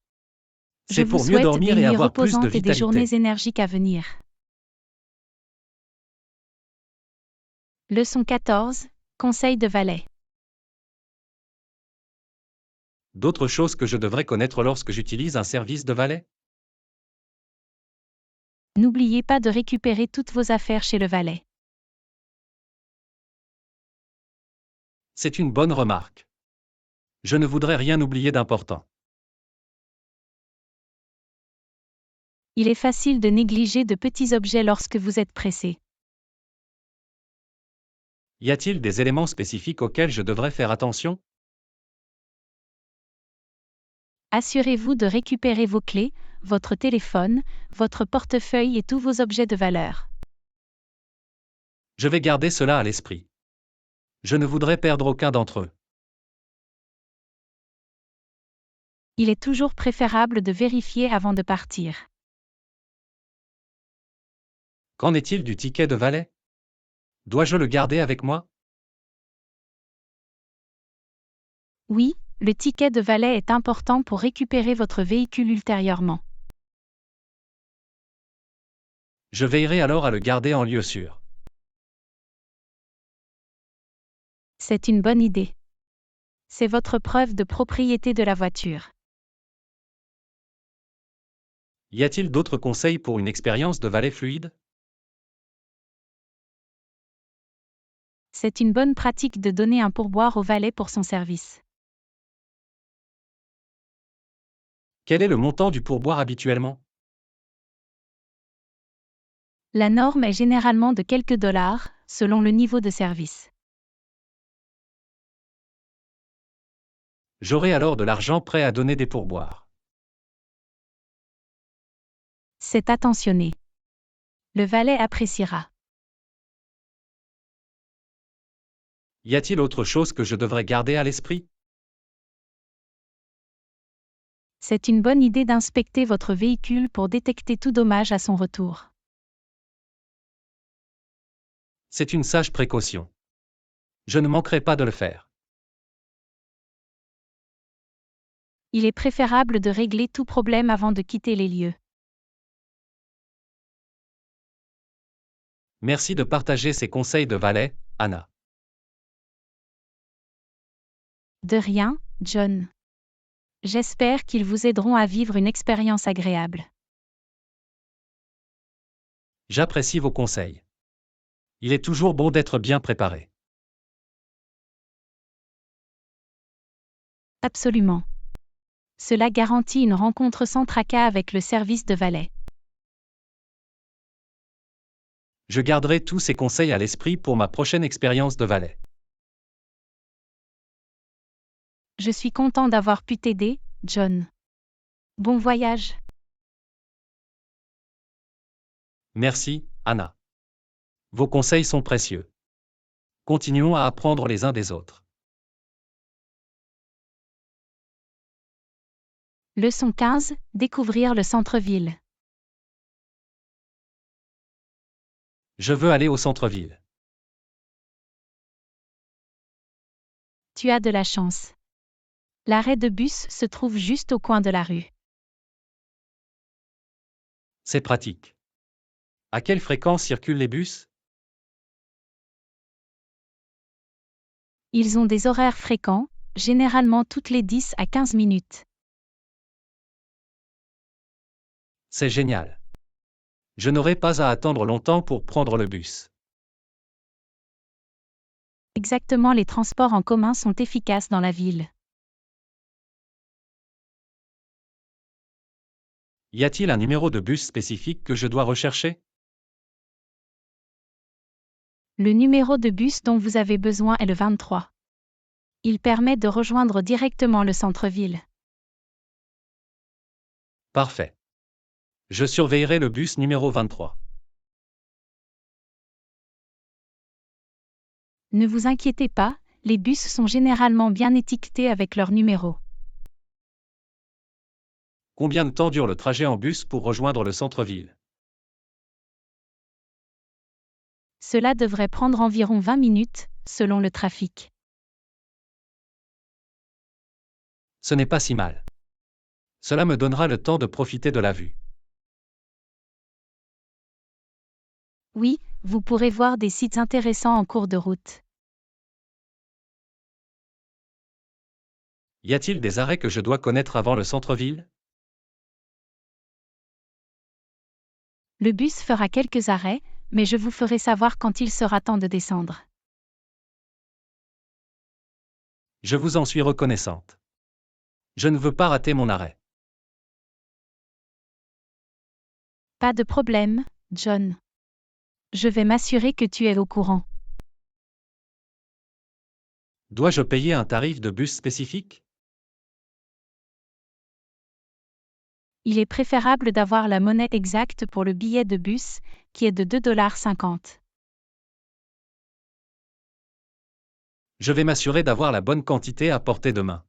Speaker 1: Je
Speaker 2: C'est
Speaker 1: vous
Speaker 2: pour mieux
Speaker 1: souhaite
Speaker 2: dormir
Speaker 1: des
Speaker 2: et
Speaker 1: nuits
Speaker 2: avoir plus de
Speaker 1: reposantes et des journées
Speaker 2: vitalité.
Speaker 1: énergiques à venir. Leçon 14. Conseil de valet.
Speaker 2: D'autres choses que je devrais connaître lorsque j'utilise un service de valet?
Speaker 1: N'oubliez pas de récupérer toutes vos affaires chez le valet.
Speaker 2: C'est une bonne remarque. Je ne voudrais rien oublier d'important.
Speaker 1: Il est facile de négliger de petits objets lorsque vous êtes pressé.
Speaker 2: Y a-t-il des éléments spécifiques auxquels je devrais faire attention?
Speaker 1: Assurez-vous de récupérer vos clés, votre téléphone, votre portefeuille et tous vos objets de valeur.
Speaker 2: Je vais garder cela à l'esprit. Je ne voudrais perdre aucun d'entre eux.
Speaker 1: Il est toujours préférable de vérifier avant de partir.
Speaker 2: Qu'en est-il du ticket de valet? Dois-je le garder avec moi?
Speaker 1: Oui, le ticket de valet est important pour récupérer votre véhicule ultérieurement.
Speaker 2: Je veillerai alors à le garder en lieu sûr.
Speaker 1: C'est une bonne idée. C'est votre preuve de propriété de la voiture.
Speaker 2: Y a-t-il d'autres conseils pour une expérience de valet fluide?
Speaker 1: C'est une bonne pratique de donner un pourboire au valet pour son service.
Speaker 2: Quel est le montant du pourboire habituellement?
Speaker 1: La norme est généralement de quelques dollars, selon le niveau de service.
Speaker 2: J'aurai alors de l'argent prêt à donner des pourboires.
Speaker 1: C'est attentionné. Le valet appréciera.
Speaker 2: Y a-t-il autre chose que je devrais garder à l'esprit?
Speaker 1: C'est une bonne idée d'inspecter votre véhicule pour détecter tout dommage à son retour.
Speaker 2: C'est une sage précaution. Je ne manquerai pas de le faire.
Speaker 1: Il est préférable de régler tout problème avant de quitter les lieux.
Speaker 2: Merci de partager ces conseils de valet, Anna.
Speaker 1: De rien, John. J'espère qu'ils vous aideront à vivre une expérience agréable.
Speaker 2: J'apprécie vos conseils. Il est toujours bon d'être bien préparé.
Speaker 1: Absolument. Cela garantit une rencontre sans tracas avec le service de valet.
Speaker 2: Je garderai tous ces conseils à l'esprit pour ma prochaine expérience de valet.
Speaker 1: Je suis content d'avoir pu t'aider, John. Bon voyage.
Speaker 2: Merci, Anna. Vos conseils sont précieux. Continuons à apprendre les uns des autres.
Speaker 1: Leçon 15. Découvrir le centre-ville.
Speaker 2: Je veux aller au centre-ville.
Speaker 1: Tu as de la chance. L'arrêt de bus se trouve juste au coin de la rue.
Speaker 2: C'est pratique. À quelle fréquence circulent les bus?
Speaker 1: Ils ont des horaires fréquents, généralement toutes les 10 à 15 minutes.
Speaker 2: C'est génial. Je n'aurai pas à attendre longtemps pour prendre le bus.
Speaker 1: Exactement, les transports en commun sont efficaces dans la ville.
Speaker 2: Y a-t-il un numéro de bus spécifique que je dois rechercher?
Speaker 1: Le numéro de bus dont vous avez besoin est le 23. Il permet de rejoindre directement le centre-ville.
Speaker 2: Parfait. Je surveillerai le bus numéro 23.
Speaker 1: Ne vous inquiétez pas, les bus sont généralement bien étiquetés avec leur numéro.
Speaker 2: Combien de temps dure le trajet en bus pour rejoindre le centre-ville?
Speaker 1: Cela devrait prendre environ 20 minutes, selon le trafic.
Speaker 2: Ce n'est pas si mal. Cela me donnera le temps de profiter de la vue.
Speaker 1: Oui, vous pourrez voir des sites intéressants en cours de route.
Speaker 2: Y a-t-il des arrêts que je dois connaître avant le centre-ville?
Speaker 1: Le bus fera quelques arrêts, mais je vous ferai savoir quand il sera temps de descendre.
Speaker 2: Je vous en suis reconnaissante. Je ne veux pas rater mon arrêt.
Speaker 1: Pas de problème, John. Je vais m'assurer que tu es au courant.
Speaker 2: Dois-je payer un tarif de bus spécifique?
Speaker 1: Il est préférable d'avoir la monnaie exacte pour le billet de bus, qui est de 2,50 $.
Speaker 2: Je vais m'assurer d'avoir la bonne quantité à portée de main.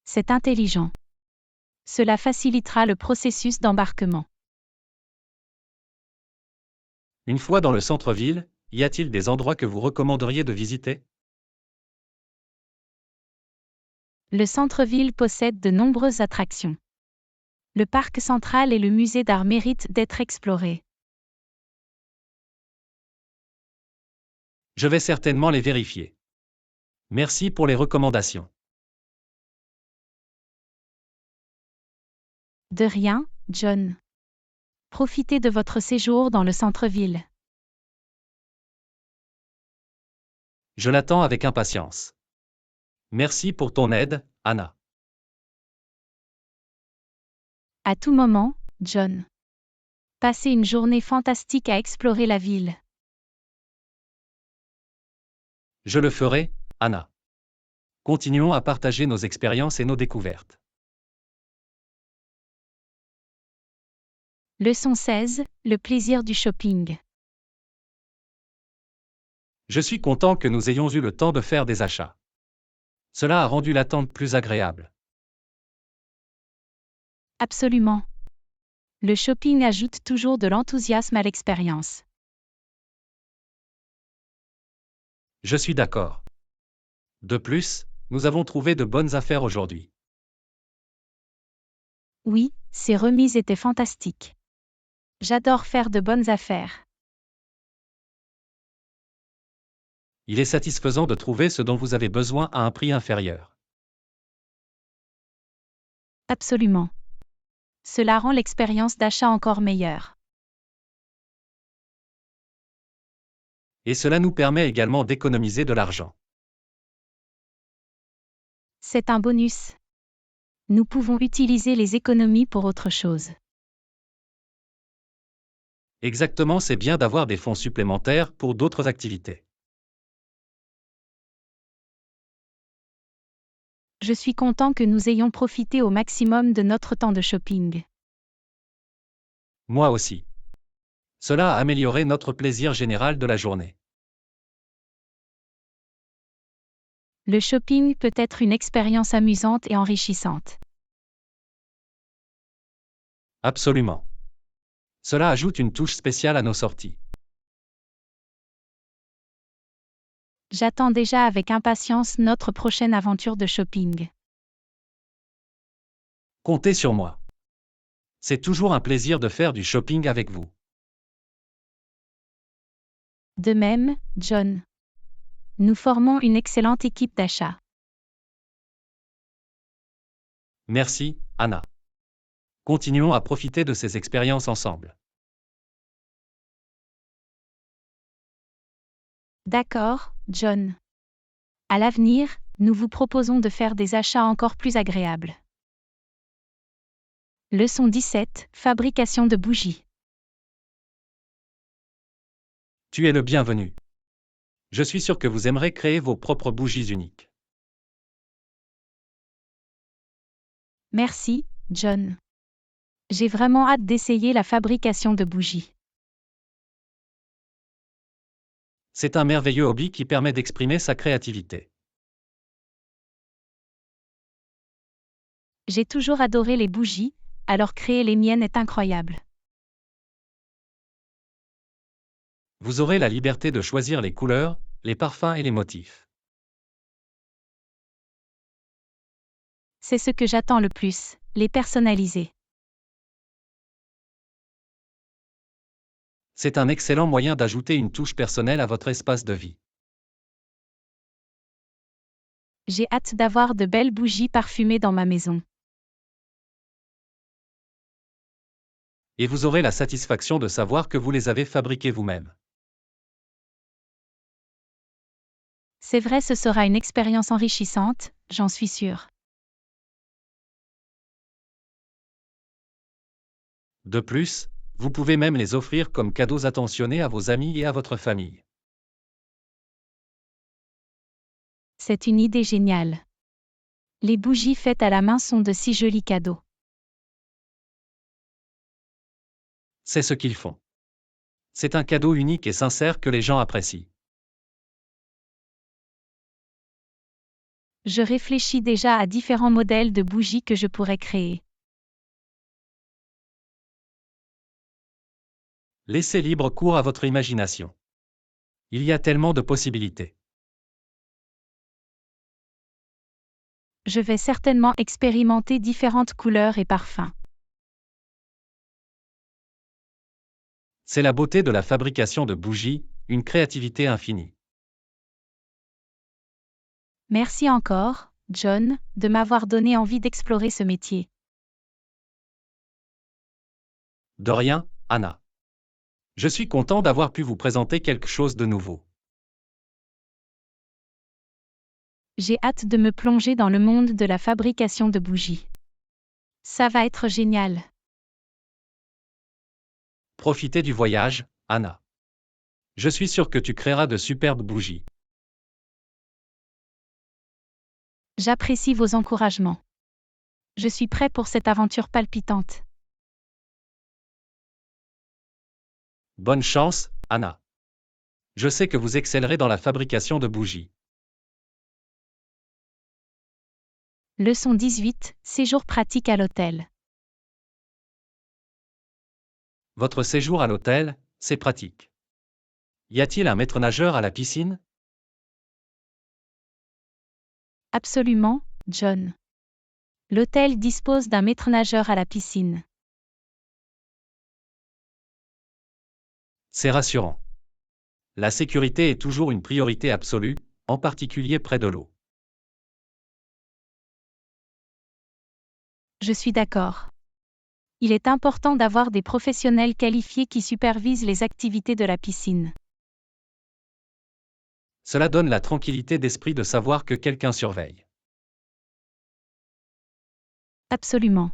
Speaker 1: C'est intelligent. Cela facilitera le processus d'embarquement.
Speaker 2: Une fois dans le centre-ville, y a-t-il des endroits que vous recommanderiez de visiter?
Speaker 1: Le centre-ville possède de nombreuses attractions. Le parc central et le musée d'art méritent d'être explorés.
Speaker 2: Je vais certainement les vérifier. Merci pour les recommandations.
Speaker 1: De rien, John. Profitez de votre séjour dans le centre-ville.
Speaker 2: Je l'attends avec impatience. Merci pour ton aide, Anna.
Speaker 1: À tout moment, John. Passez une journée fantastique à explorer la ville.
Speaker 2: Je le ferai, Anna. Continuons à partager nos expériences et nos découvertes.
Speaker 1: Leçon 16, le plaisir du shopping.
Speaker 2: Je suis content que nous ayons eu le temps de faire des achats. Cela a rendu l'attente plus agréable.
Speaker 1: Absolument. Le shopping ajoute toujours de l'enthousiasme à l'expérience.
Speaker 2: Je suis d'accord. De plus, nous avons trouvé de bonnes affaires aujourd'hui.
Speaker 1: Oui, ces remises étaient fantastiques. J'adore faire de bonnes affaires.
Speaker 2: Il est satisfaisant de trouver ce dont vous avez besoin à un prix inférieur.
Speaker 1: Absolument. Cela rend l'expérience d'achat encore meilleure.
Speaker 2: Et cela nous permet également d'économiser de l'argent.
Speaker 1: C'est un bonus. Nous pouvons utiliser les économies pour autre chose.
Speaker 2: Exactement, c'est bien d'avoir des fonds supplémentaires pour d'autres activités.
Speaker 1: Je suis content que nous ayons profité au maximum de notre temps de shopping.
Speaker 2: Moi aussi. Cela a amélioré notre plaisir général de la journée.
Speaker 1: Le shopping peut être une expérience amusante et enrichissante.
Speaker 2: Absolument. Cela ajoute une touche spéciale à nos sorties.
Speaker 1: J'attends déjà avec impatience notre prochaine aventure de shopping.
Speaker 2: Comptez sur moi. C'est toujours un plaisir de faire du shopping avec vous.
Speaker 1: De même, John. Nous formons une excellente équipe d'achat.
Speaker 2: Merci, Anna. Continuons à profiter de ces expériences ensemble.
Speaker 1: D'accord, John. À l'avenir, nous vous proposons de faire des achats encore plus agréables. Leçon 17, fabrication de bougies.
Speaker 2: Tu es le bienvenu. Je suis sûr que vous aimerez créer vos propres bougies uniques.
Speaker 1: Merci, John. J'ai vraiment hâte d'essayer la fabrication de bougies.
Speaker 2: C'est un merveilleux hobby qui permet d'exprimer sa créativité.
Speaker 1: J'ai toujours adoré les bougies, alors créer les miennes est incroyable.
Speaker 2: Vous aurez la liberté de choisir les couleurs, les parfums et les motifs.
Speaker 1: C'est ce que j'attends le plus, les personnaliser.
Speaker 2: C'est un excellent moyen d'ajouter une touche personnelle à votre espace de vie.
Speaker 1: J'ai hâte d'avoir de belles bougies parfumées dans ma maison.
Speaker 2: Et vous aurez la satisfaction de savoir que vous les avez fabriquées vous-même.
Speaker 1: C'est vrai, ce sera une expérience enrichissante, j'en suis sûre.
Speaker 2: De plus, vous pouvez même les offrir comme cadeaux attentionnés à vos amis et à votre famille.
Speaker 1: C'est une idée géniale. Les bougies faites à la main sont de si jolis cadeaux.
Speaker 2: C'est ce qu'ils font. C'est un cadeau unique et sincère que les gens apprécient.
Speaker 1: Je réfléchis déjà à différents modèles de bougies que je pourrais créer.
Speaker 2: Laissez libre cours à votre imagination. Il y a tellement de possibilités.
Speaker 1: Je vais certainement expérimenter différentes couleurs et parfums.
Speaker 2: C'est la beauté de la fabrication de bougies, une créativité infinie.
Speaker 1: Merci encore, John, de m'avoir donné envie d'explorer ce métier.
Speaker 2: De rien, Anna. Je suis content d'avoir pu vous présenter quelque chose de nouveau.
Speaker 1: J'ai hâte de me plonger dans le monde de la fabrication de bougies. Ça va être génial.
Speaker 2: Profitez du voyage, Anna. Je suis sûr que tu créeras de superbes bougies.
Speaker 1: J'apprécie vos encouragements. Je suis prêt pour cette aventure palpitante.
Speaker 2: Bonne chance, Anna. Je sais que vous excellerez dans la fabrication de bougies.
Speaker 1: Leçon 18, séjour pratique à l'hôtel.
Speaker 2: Votre séjour à l'hôtel, c'est pratique. Y a-t-il un maître-nageur à la piscine?
Speaker 1: Absolument, John. L'hôtel dispose d'un maître-nageur à la piscine.
Speaker 2: C'est rassurant. La sécurité est toujours une priorité absolue, en particulier près de l'eau.
Speaker 1: Je suis d'accord. Il est important d'avoir des professionnels qualifiés qui supervisent les activités de la piscine.
Speaker 2: Cela donne la tranquillité d'esprit de savoir que quelqu'un surveille.
Speaker 1: Absolument.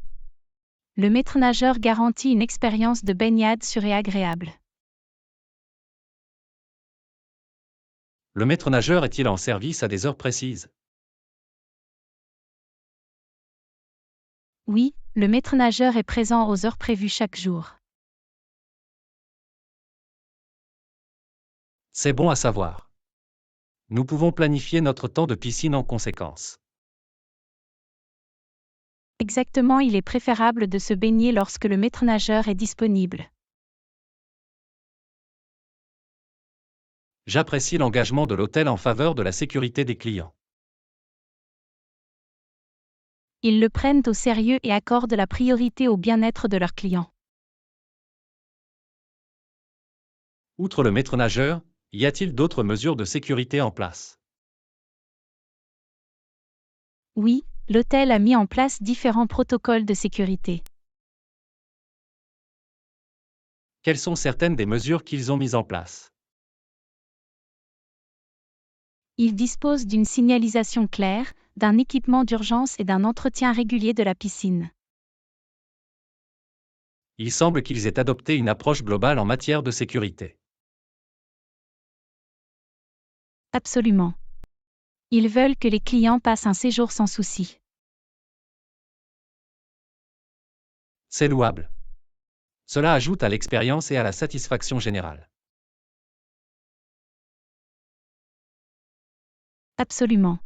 Speaker 1: Le maître-nageur garantit une expérience de baignade sûre et agréable.
Speaker 2: Le maître-nageur est-il en service à des heures précises?
Speaker 1: Oui, le maître-nageur est présent aux heures prévues chaque jour.
Speaker 2: C'est bon à savoir. Nous pouvons planifier notre temps de piscine en conséquence.
Speaker 1: Exactement, il est préférable de se baigner lorsque le maître-nageur est disponible.
Speaker 2: J'apprécie l'engagement de l'hôtel en faveur de la sécurité des clients.
Speaker 1: Ils le prennent au sérieux et accordent la priorité au bien-être de leurs clients.
Speaker 2: Outre le maître-nageur, y a-t-il d'autres mesures de sécurité en place?
Speaker 1: Oui, l'hôtel a mis en place différents protocoles de sécurité.
Speaker 2: Quelles sont certaines des mesures qu'ils ont mises en place?
Speaker 1: Ils disposent d'une signalisation claire, d'un équipement d'urgence et d'un entretien régulier de la piscine.
Speaker 2: Il semble qu'ils aient adopté une approche globale en matière de sécurité.
Speaker 1: Absolument. Ils veulent que les clients passent un séjour sans souci.
Speaker 2: C'est louable. Cela ajoute à l'expérience et à la satisfaction générale.
Speaker 1: Absolument.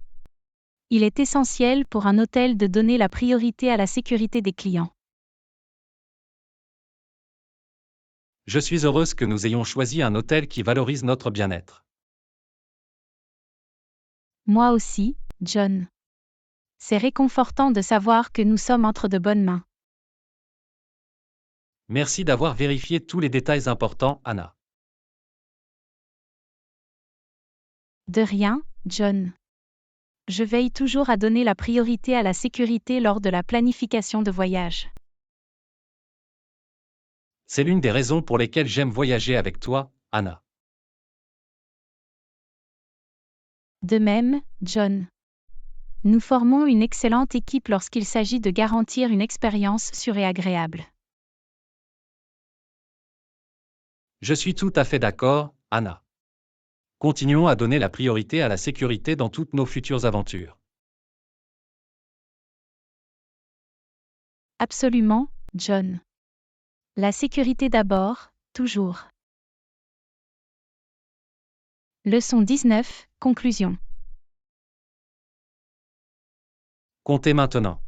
Speaker 1: Il est essentiel pour un hôtel de donner la priorité à la sécurité des clients.
Speaker 2: Je suis heureuse que nous ayons choisi un hôtel qui valorise notre bien-être.
Speaker 1: Moi aussi, John. C'est réconfortant de savoir que nous sommes entre de bonnes mains.
Speaker 2: Merci d'avoir vérifié tous les détails importants, Anna.
Speaker 1: De rien, John. Je veille toujours à donner la priorité à la sécurité lors de la planification de voyage.
Speaker 2: C'est l'une des raisons pour lesquelles j'aime voyager avec toi, Anna.
Speaker 1: De même, John. Nous formons une excellente équipe lorsqu'il s'agit de garantir une expérience sûre et agréable.
Speaker 2: Je suis tout à fait d'accord, Anna. Continuons à donner la priorité à la sécurité dans toutes nos futures aventures.
Speaker 1: Absolument, John. La sécurité d'abord, toujours. Leçon 19, conclusion.
Speaker 2: Comptez maintenant.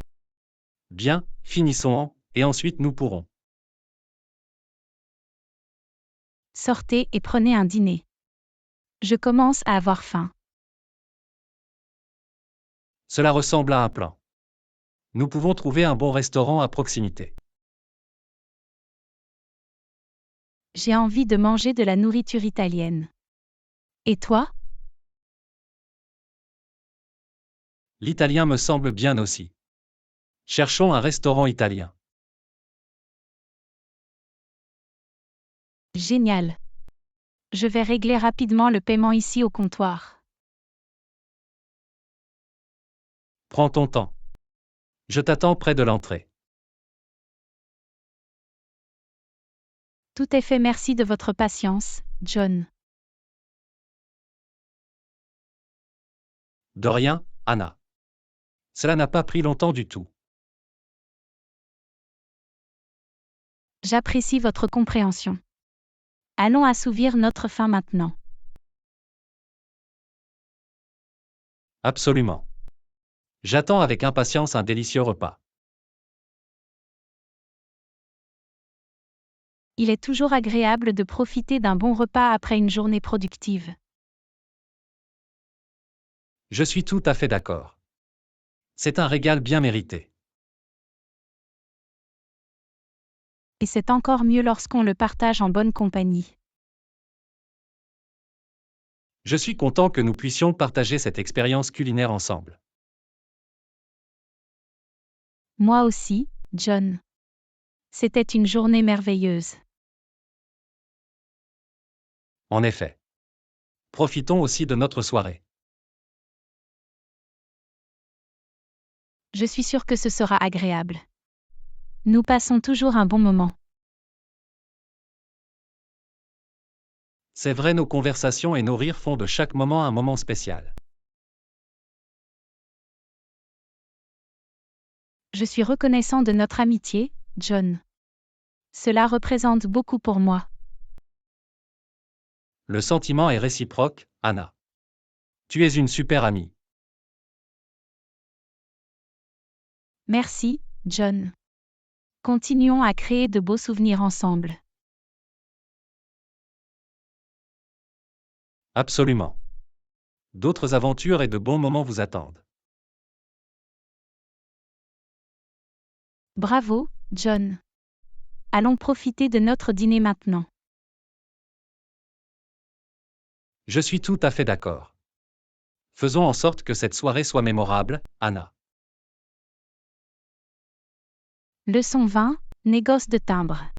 Speaker 2: Bien, finissons, et ensuite nous pourrons.
Speaker 1: Sortez et prenez un dîner. Je commence à avoir faim.
Speaker 2: Cela ressemble à un plan. Nous pouvons trouver un bon restaurant à proximité.
Speaker 1: J'ai envie de manger de la nourriture italienne. Et toi?
Speaker 2: L'italien me semble bien aussi. Cherchons un restaurant italien.
Speaker 1: Génial. Je vais régler rapidement le paiement ici au comptoir.
Speaker 2: Prends ton temps. Je t'attends près de l'entrée.
Speaker 1: Tout est fait, merci de votre patience, John.
Speaker 2: De rien, Anna. Cela n'a pas pris longtemps du tout.
Speaker 1: J'apprécie votre compréhension. Allons assouvir notre faim maintenant.
Speaker 2: Absolument. J'attends avec impatience un délicieux repas.
Speaker 1: Il est toujours agréable de profiter d'un bon repas après une journée productive.
Speaker 2: Je suis tout à fait d'accord. C'est un régal bien mérité.
Speaker 1: Et c'est encore mieux lorsqu'on le partage en bonne compagnie.
Speaker 2: Je suis content que nous puissions partager cette expérience culinaire ensemble.
Speaker 1: Moi aussi, John. C'était une journée merveilleuse.
Speaker 2: En effet. Profitons aussi de notre soirée.
Speaker 1: Je suis sûre que ce sera agréable. Nous passons toujours un bon moment.
Speaker 2: C'est vrai, nos conversations et nos rires font de chaque moment un moment spécial.
Speaker 1: Je suis reconnaissant de notre amitié, John. Cela représente beaucoup pour moi.
Speaker 2: Le sentiment est réciproque, Anna. Tu es une super amie.
Speaker 1: Merci, John. Continuons à créer de beaux souvenirs ensemble.
Speaker 2: Absolument. D'autres aventures et de bons moments vous attendent.
Speaker 1: Bravo, John. Allons profiter de notre dîner maintenant.
Speaker 2: Je suis tout à fait d'accord. Faisons en sorte que cette soirée soit mémorable, Anna.
Speaker 1: Leçon 20, négoce de timbre.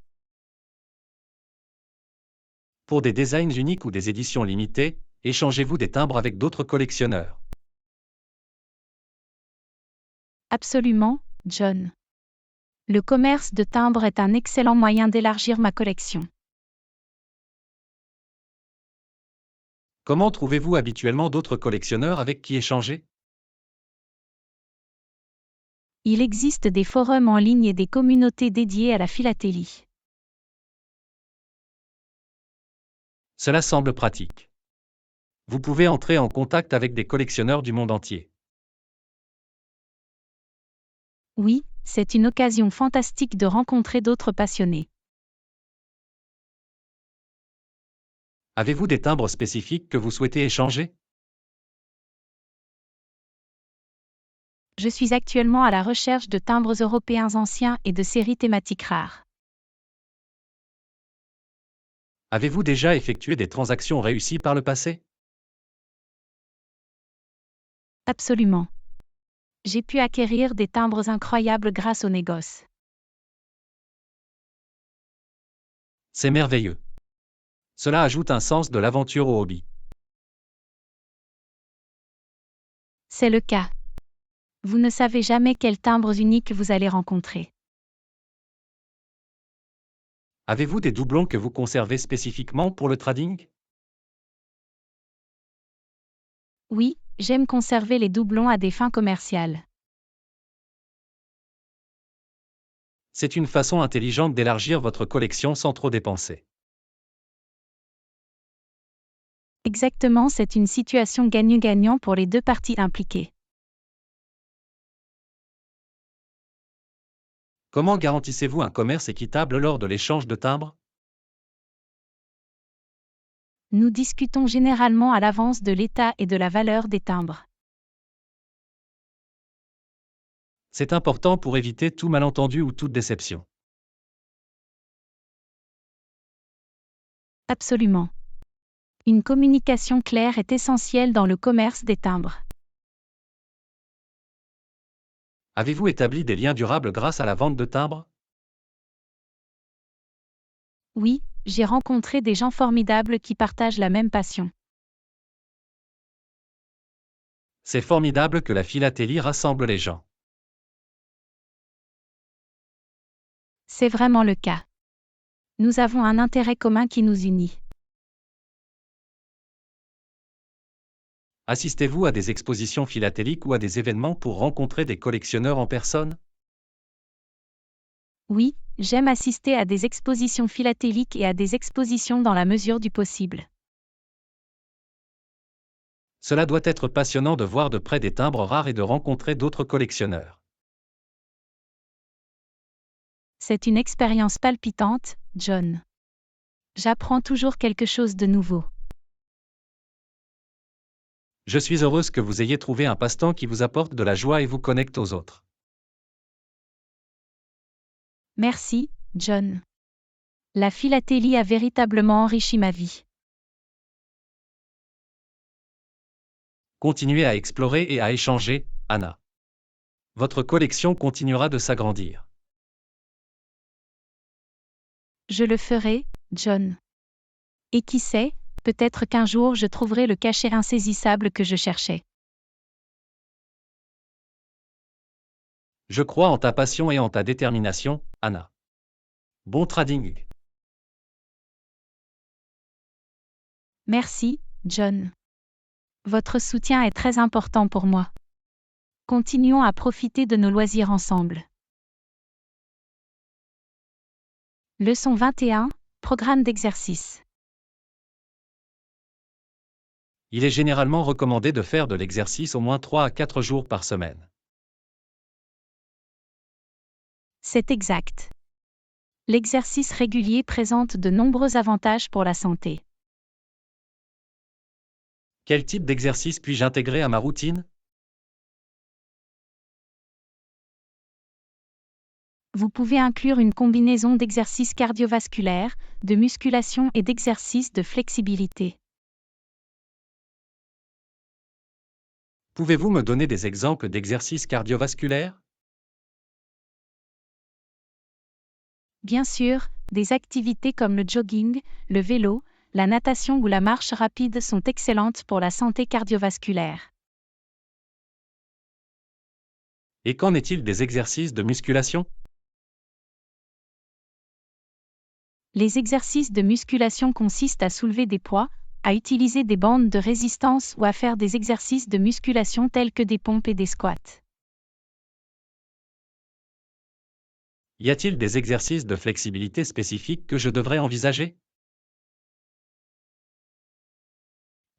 Speaker 2: Pour des designs uniques ou des éditions limitées, échangez-vous des timbres avec d'autres collectionneurs.
Speaker 1: Absolument, John. Le commerce de timbres est un excellent moyen d'élargir ma collection.
Speaker 2: Comment trouvez-vous habituellement d'autres collectionneurs avec qui échanger?
Speaker 1: Il existe des forums en ligne et des communautés dédiées à la philatélie.
Speaker 2: Cela semble pratique. Vous pouvez entrer en contact avec des collectionneurs du monde entier.
Speaker 1: Oui, c'est une occasion fantastique de rencontrer d'autres passionnés.
Speaker 2: Avez-vous des timbres spécifiques que vous souhaitez échanger?
Speaker 1: Je suis actuellement à la recherche de timbres européens anciens et de séries thématiques rares.
Speaker 2: Avez-vous déjà effectué des transactions réussies par le passé?
Speaker 1: Absolument. J'ai pu acquérir des timbres incroyables grâce au négoce.
Speaker 2: C'est merveilleux. Cela ajoute un sens de l'aventure au hobby.
Speaker 1: C'est le cas. Vous ne savez jamais quels timbres uniques vous allez rencontrer.
Speaker 2: Avez-vous des doublons que vous conservez spécifiquement pour le trading?
Speaker 1: Oui, j'aime conserver les doublons à des fins commerciales.
Speaker 2: C'est une façon intelligente d'élargir votre collection sans trop dépenser.
Speaker 1: Exactement, c'est une situation gagnant-gagnant pour les deux parties impliquées.
Speaker 2: Comment garantissez-vous un commerce équitable lors de l'échange de timbres?
Speaker 1: Nous discutons généralement à l'avance de l'état et de la valeur des timbres.
Speaker 2: C'est important pour éviter tout malentendu ou toute déception.
Speaker 1: Absolument. Une communication claire est essentielle dans le commerce des timbres.
Speaker 2: Avez-vous établi des liens durables grâce à la vente de timbres?
Speaker 1: Oui, j'ai rencontré des gens formidables qui partagent la même passion.
Speaker 2: C'est formidable que la philatélie rassemble les gens.
Speaker 1: C'est vraiment le cas. Nous avons un intérêt commun qui nous unit.
Speaker 2: Assistez-vous à des expositions philatéliques ou à des événements pour rencontrer des collectionneurs en personne?
Speaker 1: Oui, j'aime assister à des expositions philatéliques et à des expositions dans la mesure du possible.
Speaker 2: Cela doit être passionnant de voir de près des timbres rares et de rencontrer d'autres collectionneurs.
Speaker 1: C'est une expérience palpitante, John. J'apprends toujours quelque chose de nouveau.
Speaker 2: Je suis heureuse que vous ayez trouvé un passe-temps qui vous apporte de la joie et vous connecte aux autres.
Speaker 1: Merci, John. La philatélie a véritablement enrichi ma vie.
Speaker 2: Continuez à explorer et à échanger, Anna. Votre collection continuera de s'agrandir.
Speaker 1: Je le ferai, John. Et qui sait, peut-être qu'un jour je trouverai le cachet insaisissable que je cherchais.
Speaker 2: Je crois en ta passion et en ta détermination, Anna. Bon trading.
Speaker 1: Merci, John. Votre soutien est très important pour moi. Continuons à profiter de nos loisirs ensemble. Leçon 21, programme d'exercice.
Speaker 2: Il est généralement recommandé de faire de l'exercice au moins 3 à 4 jours par semaine.
Speaker 1: C'est exact. L'exercice régulier présente de nombreux avantages pour la santé.
Speaker 2: Quel type d'exercice puis-je intégrer à ma routine?
Speaker 1: Vous pouvez inclure une combinaison d'exercices cardiovasculaires, de musculation et d'exercices de flexibilité.
Speaker 2: Pouvez-vous me donner des exemples d'exercices cardiovasculaires?
Speaker 1: Bien sûr, des activités comme le jogging, le vélo, la natation ou la marche rapide sont excellentes pour la santé cardiovasculaire.
Speaker 2: Et qu'en est-il des exercices de musculation?
Speaker 1: Les exercices de musculation consistent à soulever des poids, à utiliser des bandes de résistance ou à faire des exercices de musculation tels que des pompes et des squats.
Speaker 2: Y a-t-il des exercices de flexibilité spécifiques que je devrais envisager?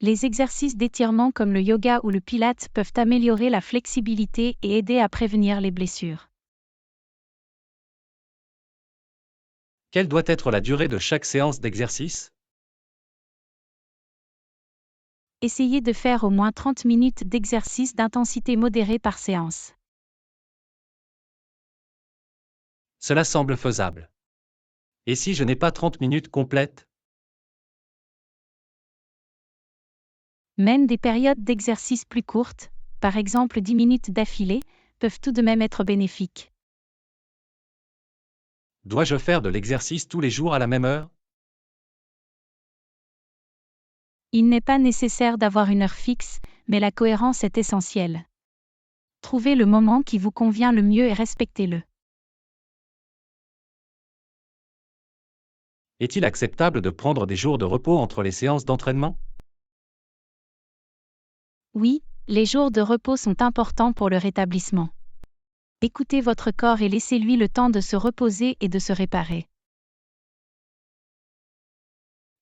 Speaker 1: Les exercices d'étirement comme le yoga ou le pilates peuvent améliorer la flexibilité et aider à prévenir les blessures.
Speaker 2: Quelle doit être la durée de chaque séance d'exercice?
Speaker 1: Essayez de faire au moins 30 minutes d'exercice d'intensité modérée par séance.
Speaker 2: Cela semble faisable. Et si je n'ai pas 30 minutes complètes?
Speaker 1: Même des périodes d'exercice plus courtes, par exemple 10 minutes d'affilée, peuvent tout de même être bénéfiques.
Speaker 2: Dois-je faire de l'exercice tous les jours à la même heure?
Speaker 1: Il n'est pas nécessaire d'avoir une heure fixe, mais la cohérence est essentielle. Trouvez le moment qui vous convient le mieux et respectez-le.
Speaker 2: Est-il acceptable de prendre des jours de repos entre les séances d'entraînement?
Speaker 1: Oui, les jours de repos sont importants pour le rétablissement. Écoutez votre corps et laissez-lui le temps de se reposer et de se réparer.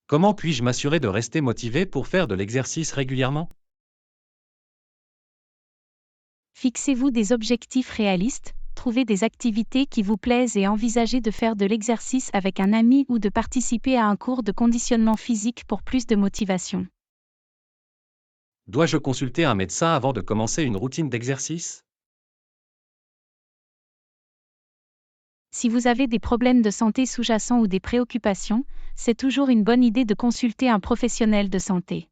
Speaker 2: Comment puis-je m'assurer de rester motivé pour faire de l'exercice régulièrement?
Speaker 1: Fixez-vous des objectifs réalistes, trouvez des activités qui vous plaisent et envisagez de faire de l'exercice avec un ami ou de participer à un cours de conditionnement physique pour plus de motivation.
Speaker 2: Dois-je consulter un médecin avant de commencer une routine d'exercice?
Speaker 1: Si vous avez des problèmes de santé sous-jacents ou des préoccupations, c'est toujours une bonne idée de consulter un professionnel de santé.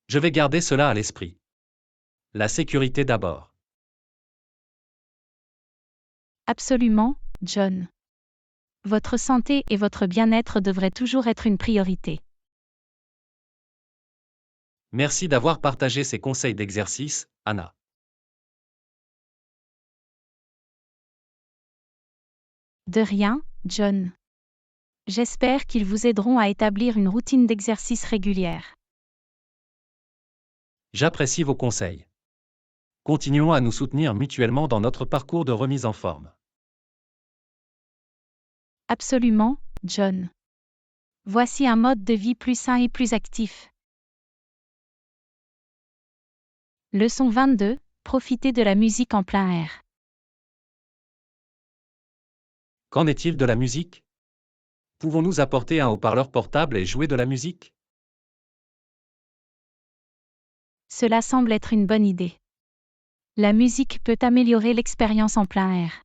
Speaker 2: Je vais garder cela à l'esprit. La sécurité d'abord.
Speaker 1: Absolument, John. Votre santé et votre bien-être devraient toujours être une priorité.
Speaker 2: Merci d'avoir partagé ces conseils d'exercice, Anna.
Speaker 1: De rien, John. J'espère qu'ils vous aideront à établir une routine d'exercice régulière.
Speaker 2: J'apprécie vos conseils. Continuons à nous soutenir mutuellement dans notre parcours de remise en forme.
Speaker 1: Absolument, John. Voici un mode de vie plus sain et plus actif. Leçon 22. Profitez de la musique en plein air.
Speaker 2: Qu'en est-il de la musique? Pouvons-nous apporter un haut-parleur portable et jouer de la musique?
Speaker 1: Cela semble être une bonne idée. La musique peut améliorer l'expérience en plein air.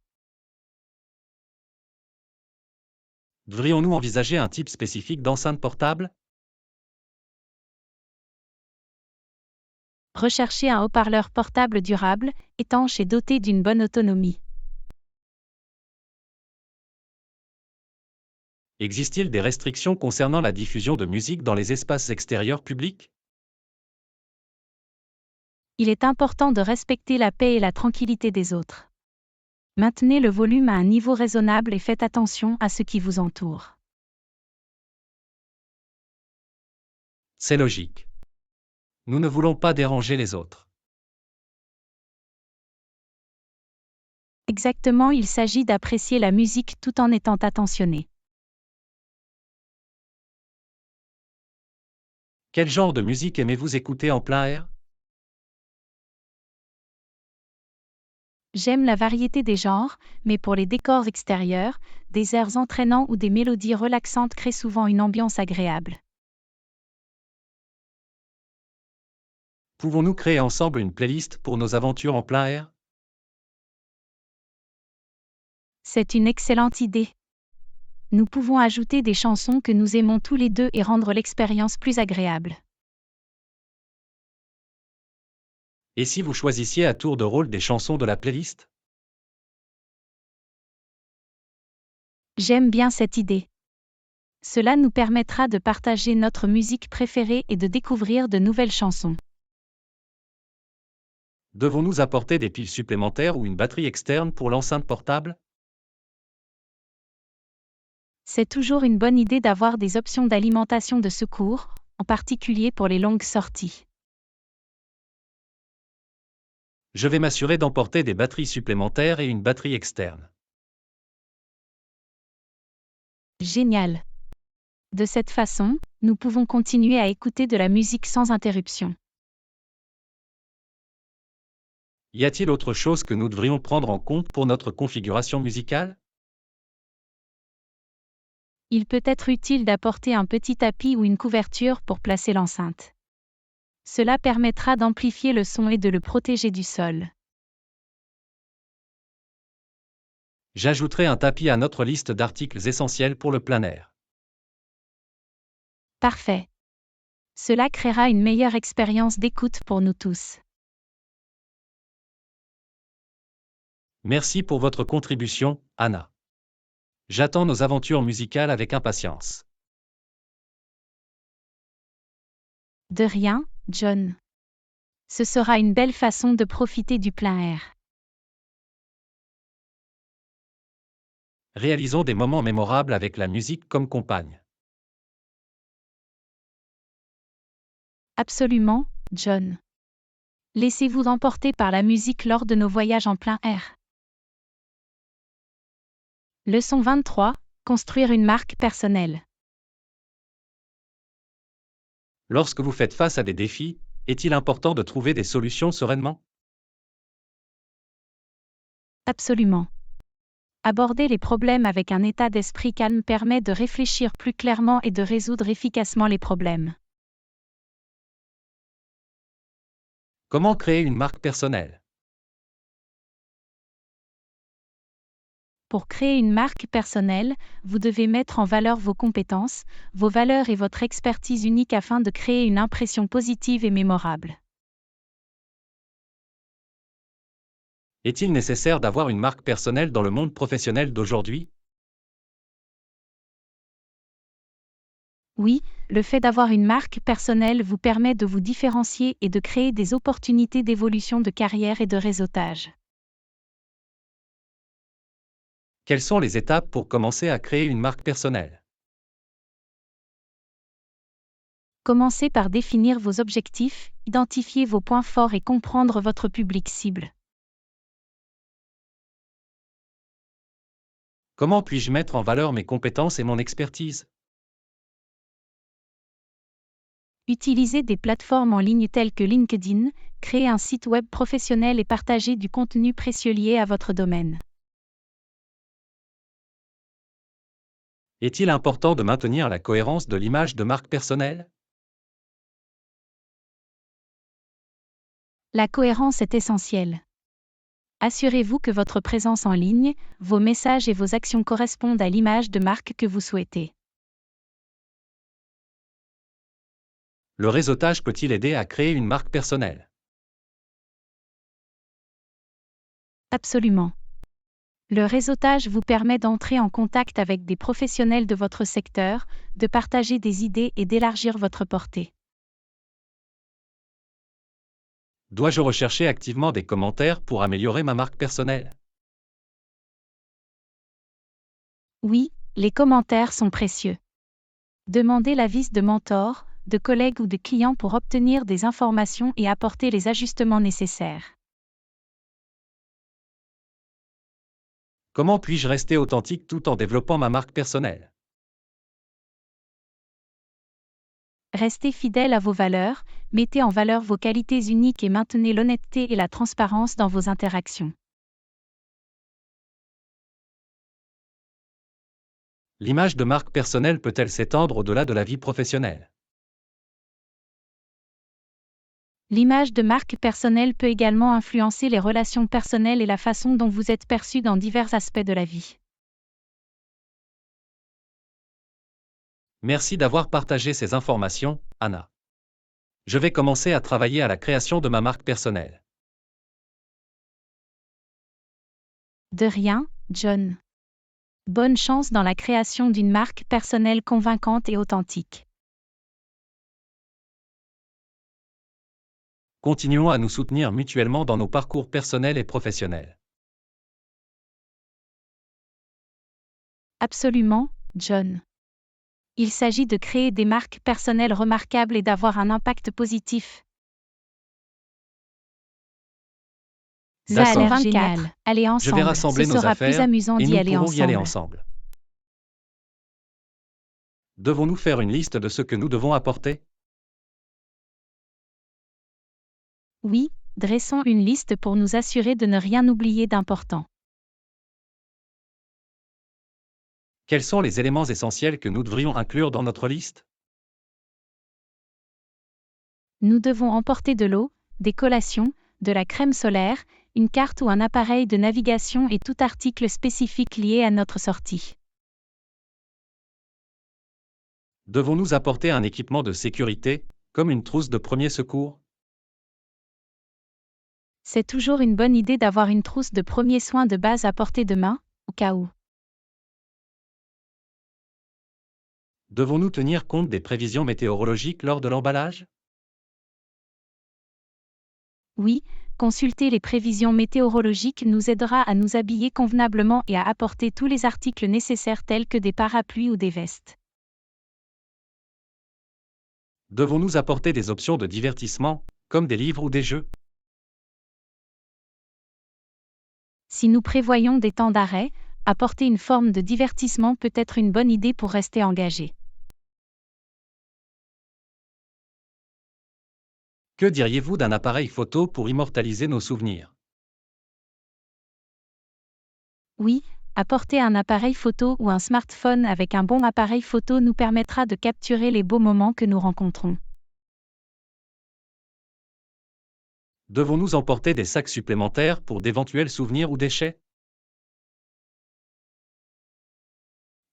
Speaker 2: Devrions-nous envisager un type spécifique d'enceinte portable?
Speaker 1: Recherchez un haut-parleur portable durable, étanche et doté d'une bonne autonomie.
Speaker 2: Existe-t-il des restrictions concernant la diffusion de musique dans les espaces extérieurs publics?
Speaker 1: Il est important de respecter la paix et la tranquillité des autres. Maintenez le volume à un niveau raisonnable et faites attention à ce qui vous entoure.
Speaker 2: C'est logique. Nous ne voulons pas déranger les autres.
Speaker 1: Exactement, il s'agit d'apprécier la musique tout en étant attentionné.
Speaker 2: Quel genre de musique aimez-vous écouter en plein air?
Speaker 1: J'aime la variété des genres, mais pour les décors extérieurs, des airs entraînants ou des mélodies relaxantes créent souvent une ambiance agréable.
Speaker 2: Pouvons-nous créer ensemble une playlist pour nos aventures en plein air?
Speaker 1: C'est une excellente idée. Nous pouvons ajouter des chansons que nous aimons tous les deux et rendre l'expérience plus agréable.
Speaker 2: Et si vous choisissiez à tour de rôle des chansons de la playlist?
Speaker 1: J'aime bien cette idée. Cela nous permettra de partager notre musique préférée et de découvrir de nouvelles chansons.
Speaker 2: Devons-nous apporter des piles supplémentaires ou une batterie externe pour l'enceinte portable?
Speaker 1: C'est toujours une bonne idée d'avoir des options d'alimentation de secours, en particulier pour les longues sorties.
Speaker 2: Je vais m'assurer d'emporter des batteries supplémentaires et une batterie externe.
Speaker 1: Génial. De cette façon, nous pouvons continuer à écouter de la musique sans interruption.
Speaker 2: Y a-t-il autre chose que nous devrions prendre en compte pour notre configuration musicale?
Speaker 1: Il peut être utile d'apporter un petit tapis ou une couverture pour placer l'enceinte. Cela permettra d'amplifier le son et de le protéger du sol.
Speaker 2: J'ajouterai un tapis à notre liste d'articles essentiels pour le plein air.
Speaker 1: Parfait. Cela créera une meilleure expérience d'écoute pour nous tous.
Speaker 2: Merci pour votre contribution, Anna. J'attends nos aventures musicales avec impatience.
Speaker 1: De rien, John. Ce sera une belle façon de profiter du plein air.
Speaker 2: Réalisons des moments mémorables avec la musique comme compagne.
Speaker 1: Absolument, John. Laissez-vous emporter par la musique lors de nos voyages en plein air. Leçon 23. Construire une marque personnelle.
Speaker 2: Lorsque vous faites face à des défis, est-il important de trouver des solutions sereinement?
Speaker 1: Absolument. Aborder les problèmes avec un état d'esprit calme permet de réfléchir plus clairement et de résoudre efficacement les problèmes.
Speaker 2: Comment créer une marque personnelle?
Speaker 1: Pour créer une marque personnelle, vous devez mettre en valeur vos compétences, vos valeurs et votre expertise unique afin de créer une impression positive et mémorable.
Speaker 2: Est-il nécessaire d'avoir une marque personnelle dans le monde professionnel d'aujourd'hui?
Speaker 1: Oui, le fait d'avoir une marque personnelle vous permet de vous différencier et de créer des opportunités d'évolution de carrière et de réseautage.
Speaker 2: Quelles sont les étapes pour commencer à créer une marque personnelle?
Speaker 1: Commencez par définir vos objectifs, identifier vos points forts et comprendre votre public cible.
Speaker 2: Comment puis-je mettre en valeur mes compétences et mon expertise?
Speaker 1: Utilisez des plateformes en ligne telles que LinkedIn, créez un site web professionnel et partagez du contenu précieux lié à votre domaine.
Speaker 2: Est-il important de maintenir la cohérence de l'image de marque personnelle?
Speaker 1: La cohérence est essentielle. Assurez-vous que votre présence en ligne, vos messages et vos actions correspondent à l'image de marque que vous souhaitez.
Speaker 2: Le réseautage peut-il aider à créer une marque personnelle?
Speaker 1: Absolument. Le réseautage vous permet d'entrer en contact avec des professionnels de votre secteur, de partager des idées et d'élargir votre portée.
Speaker 2: Dois-je rechercher activement des commentaires pour améliorer ma marque personnelle?
Speaker 1: Oui, les commentaires sont précieux. Demandez l'avis de mentors, de collègues ou de clients pour obtenir des informations et apporter les ajustements nécessaires.
Speaker 2: Comment puis-je rester authentique tout en développant ma marque personnelle?
Speaker 1: Restez fidèle à vos valeurs, mettez en valeur vos qualités uniques et maintenez l'honnêteté et la transparence dans vos interactions.
Speaker 2: L'image de marque personnelle peut-elle s'étendre au-delà de la vie professionnelle?
Speaker 1: L'image de marque personnelle peut également influencer les relations personnelles et la façon dont vous êtes perçu dans divers aspects de la vie.
Speaker 2: Merci d'avoir partagé ces informations, Anna. Je vais commencer à travailler à la création de ma marque personnelle.
Speaker 1: De rien, John. Bonne chance dans la création d'une marque personnelle convaincante et authentique.
Speaker 2: Continuons à nous soutenir mutuellement dans nos parcours personnels et professionnels.
Speaker 1: Absolument, John. Il s'agit de créer des marques personnelles remarquables et d'avoir un impact positif. Ça a l'air génial. Allez ensemble.
Speaker 2: Je vais rassembler
Speaker 1: Ce
Speaker 2: nos
Speaker 1: sera
Speaker 2: affaires
Speaker 1: plus amusant
Speaker 2: et
Speaker 1: d'y
Speaker 2: nous
Speaker 1: aller
Speaker 2: pourrons y aller
Speaker 1: ensemble.
Speaker 2: ensemble. Devons-nous faire une liste de ce que nous devons apporter?
Speaker 1: Oui, dressons une liste pour nous assurer de ne rien oublier d'important.
Speaker 2: Quels sont les éléments essentiels que nous devrions inclure dans notre liste?
Speaker 1: Nous devons emporter de l'eau, des collations, de la crème solaire, une carte ou un appareil de navigation et tout article spécifique lié à notre sortie.
Speaker 2: Devons-nous apporter un équipement de sécurité, comme une trousse de premier secours?
Speaker 1: C'est toujours une bonne idée d'avoir une trousse de premiers soins de base à portée de main, au cas où.
Speaker 2: Devons-nous tenir compte des prévisions météorologiques lors de l'emballage?
Speaker 1: Oui, consulter les prévisions météorologiques nous aidera à nous habiller convenablement et à apporter tous les articles nécessaires tels que des parapluies ou des vestes.
Speaker 2: Devons-nous apporter des options de divertissement, comme des livres ou des jeux?
Speaker 1: Si nous prévoyons des temps d'arrêt, apporter une forme de divertissement peut être une bonne idée pour rester engagé.
Speaker 2: Que diriez-vous d'un appareil photo pour immortaliser nos souvenirs?
Speaker 1: Oui, apporter un appareil photo ou un smartphone avec un bon appareil photo nous permettra de capturer les beaux moments que nous rencontrons.
Speaker 2: Devons-nous emporter des sacs supplémentaires pour d'éventuels souvenirs ou déchets?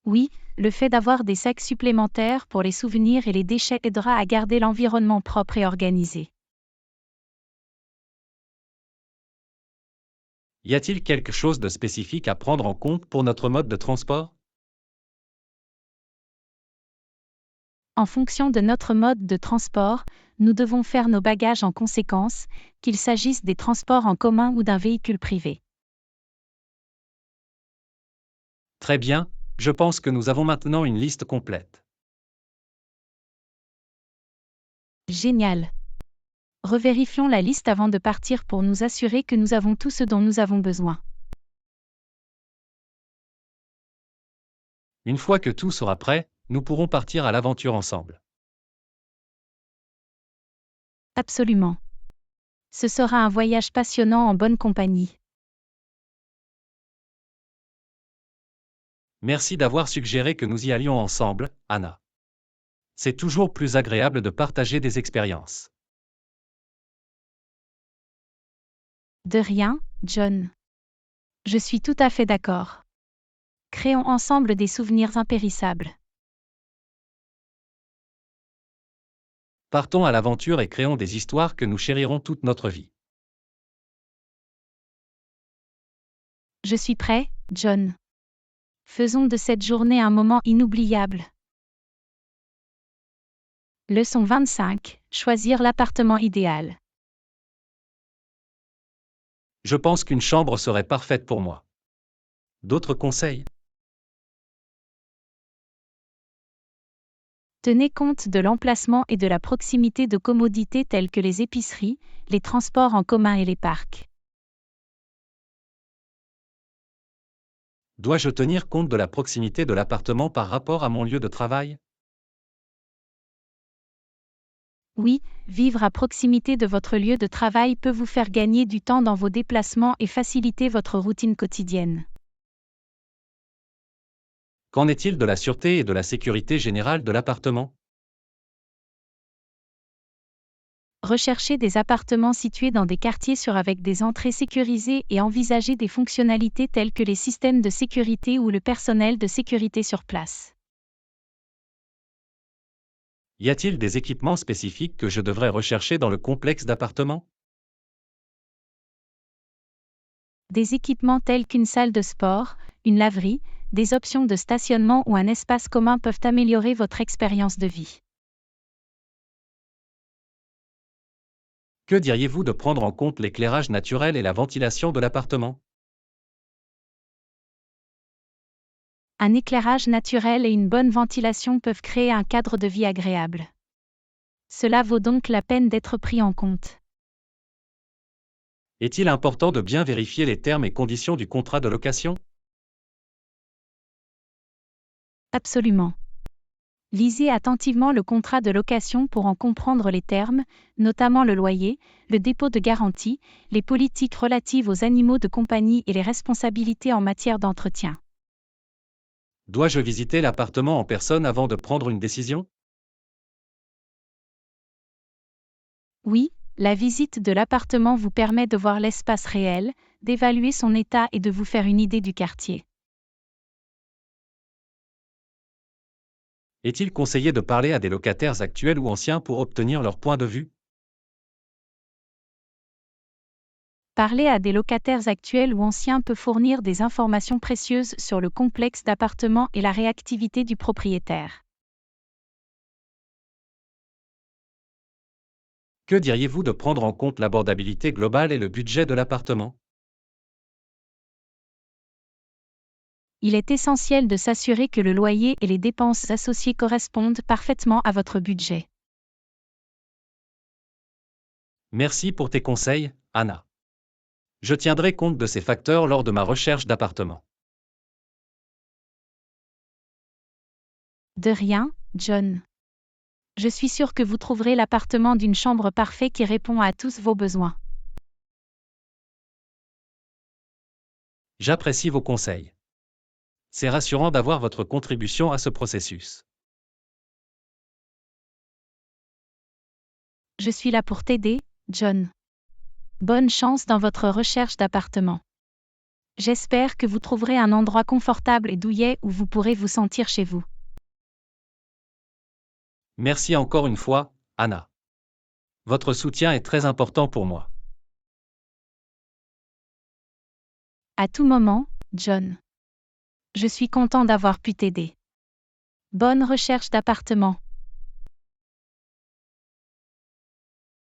Speaker 1: Oui, le fait d'avoir des sacs supplémentaires pour les souvenirs et les déchets aidera à garder l'environnement propre et organisé.
Speaker 2: Y a-t-il quelque chose de spécifique à prendre en compte pour notre mode de transport?
Speaker 1: En fonction de notre mode de transport, nous devons faire nos bagages en conséquence, qu'il s'agisse des transports en commun ou d'un véhicule privé.
Speaker 2: Très bien, je pense que nous avons maintenant une liste complète.
Speaker 1: Génial. Revérifions la liste avant de partir pour nous assurer que nous avons tout ce dont nous avons besoin.
Speaker 2: Une fois que tout sera prêt, nous pourrons partir à l'aventure ensemble.
Speaker 1: Absolument. Ce sera un voyage passionnant en bonne compagnie.
Speaker 2: Merci d'avoir suggéré que nous y allions ensemble, Anna. C'est toujours plus agréable de partager des expériences.
Speaker 1: De rien, John. Je suis tout à fait d'accord. Créons ensemble des souvenirs impérissables.
Speaker 2: Partons à l'aventure et créons des histoires que nous chérirons toute notre vie.
Speaker 1: Je suis prêt, John. Faisons de cette journée un moment inoubliable. Leçon 25. Choisir l'appartement idéal.
Speaker 2: Je pense qu'une chambre serait parfaite pour moi. D'autres conseils?
Speaker 1: Tenez compte de l'emplacement et de la proximité de commodités telles que les épiceries, les transports en commun et les parcs.
Speaker 2: Dois-je tenir compte de la proximité de l'appartement par rapport à mon lieu de travail?
Speaker 1: Oui, vivre à proximité de votre lieu de travail peut vous faire gagner du temps dans vos déplacements et faciliter votre routine quotidienne.
Speaker 2: Qu'en est-il de la sûreté et de la sécurité générale de l'appartement?
Speaker 1: Recherchez des appartements situés dans des quartiers sûrs avec des entrées sécurisées et envisagez des fonctionnalités telles que les systèmes de sécurité ou le personnel de sécurité sur place.
Speaker 2: Y a-t-il des équipements spécifiques que je devrais rechercher dans le complexe d'appartements?
Speaker 1: Des équipements tels qu'une salle de sport, une laverie, des options de stationnement ou un espace commun peuvent améliorer votre expérience de vie.
Speaker 2: Que diriez-vous de prendre en compte l'éclairage naturel et la ventilation de l'appartement?
Speaker 1: Un éclairage naturel et une bonne ventilation peuvent créer un cadre de vie agréable. Cela vaut donc la peine d'être pris en compte.
Speaker 2: Est-il important de bien vérifier les termes et conditions du contrat de location?
Speaker 1: Absolument. Lisez attentivement le contrat de location pour en comprendre les termes, notamment le loyer, le dépôt de garantie, les politiques relatives aux animaux de compagnie et les responsabilités en matière d'entretien.
Speaker 2: Dois-je visiter l'appartement en personne avant de prendre une décision?
Speaker 1: Oui, La visite de l'appartement vous permet de voir l'espace réel, d'évaluer son état et de vous faire une idée du quartier.
Speaker 2: Est-il conseillé de parler à des locataires actuels ou anciens pour obtenir leur point de vue?
Speaker 1: Parler à des locataires actuels ou anciens peut fournir des informations précieuses sur le complexe d'appartement et la réactivité du propriétaire.
Speaker 2: Que diriez-vous de prendre en compte l'abordabilité globale et le budget de l'appartement?
Speaker 1: Il est essentiel de s'assurer que le loyer et les dépenses associées correspondent parfaitement à votre budget.
Speaker 2: Merci pour tes conseils, Anna. Je tiendrai compte de ces facteurs lors de ma recherche d'appartement.
Speaker 1: De rien, John. Je suis sûr que vous trouverez l'appartement d'une chambre parfait qui répond à tous vos besoins.
Speaker 2: J'apprécie vos conseils. C'est rassurant d'avoir votre contribution à ce processus.
Speaker 1: Je suis là pour t'aider, John. Bonne chance dans votre recherche d'appartement. J'espère que vous trouverez un endroit confortable et douillet où vous pourrez vous sentir chez vous.
Speaker 2: Merci encore une fois, Anna. Votre soutien est très important pour moi.
Speaker 1: À tout moment, John. Je suis content d'avoir pu t'aider. Bonne recherche d'appartement.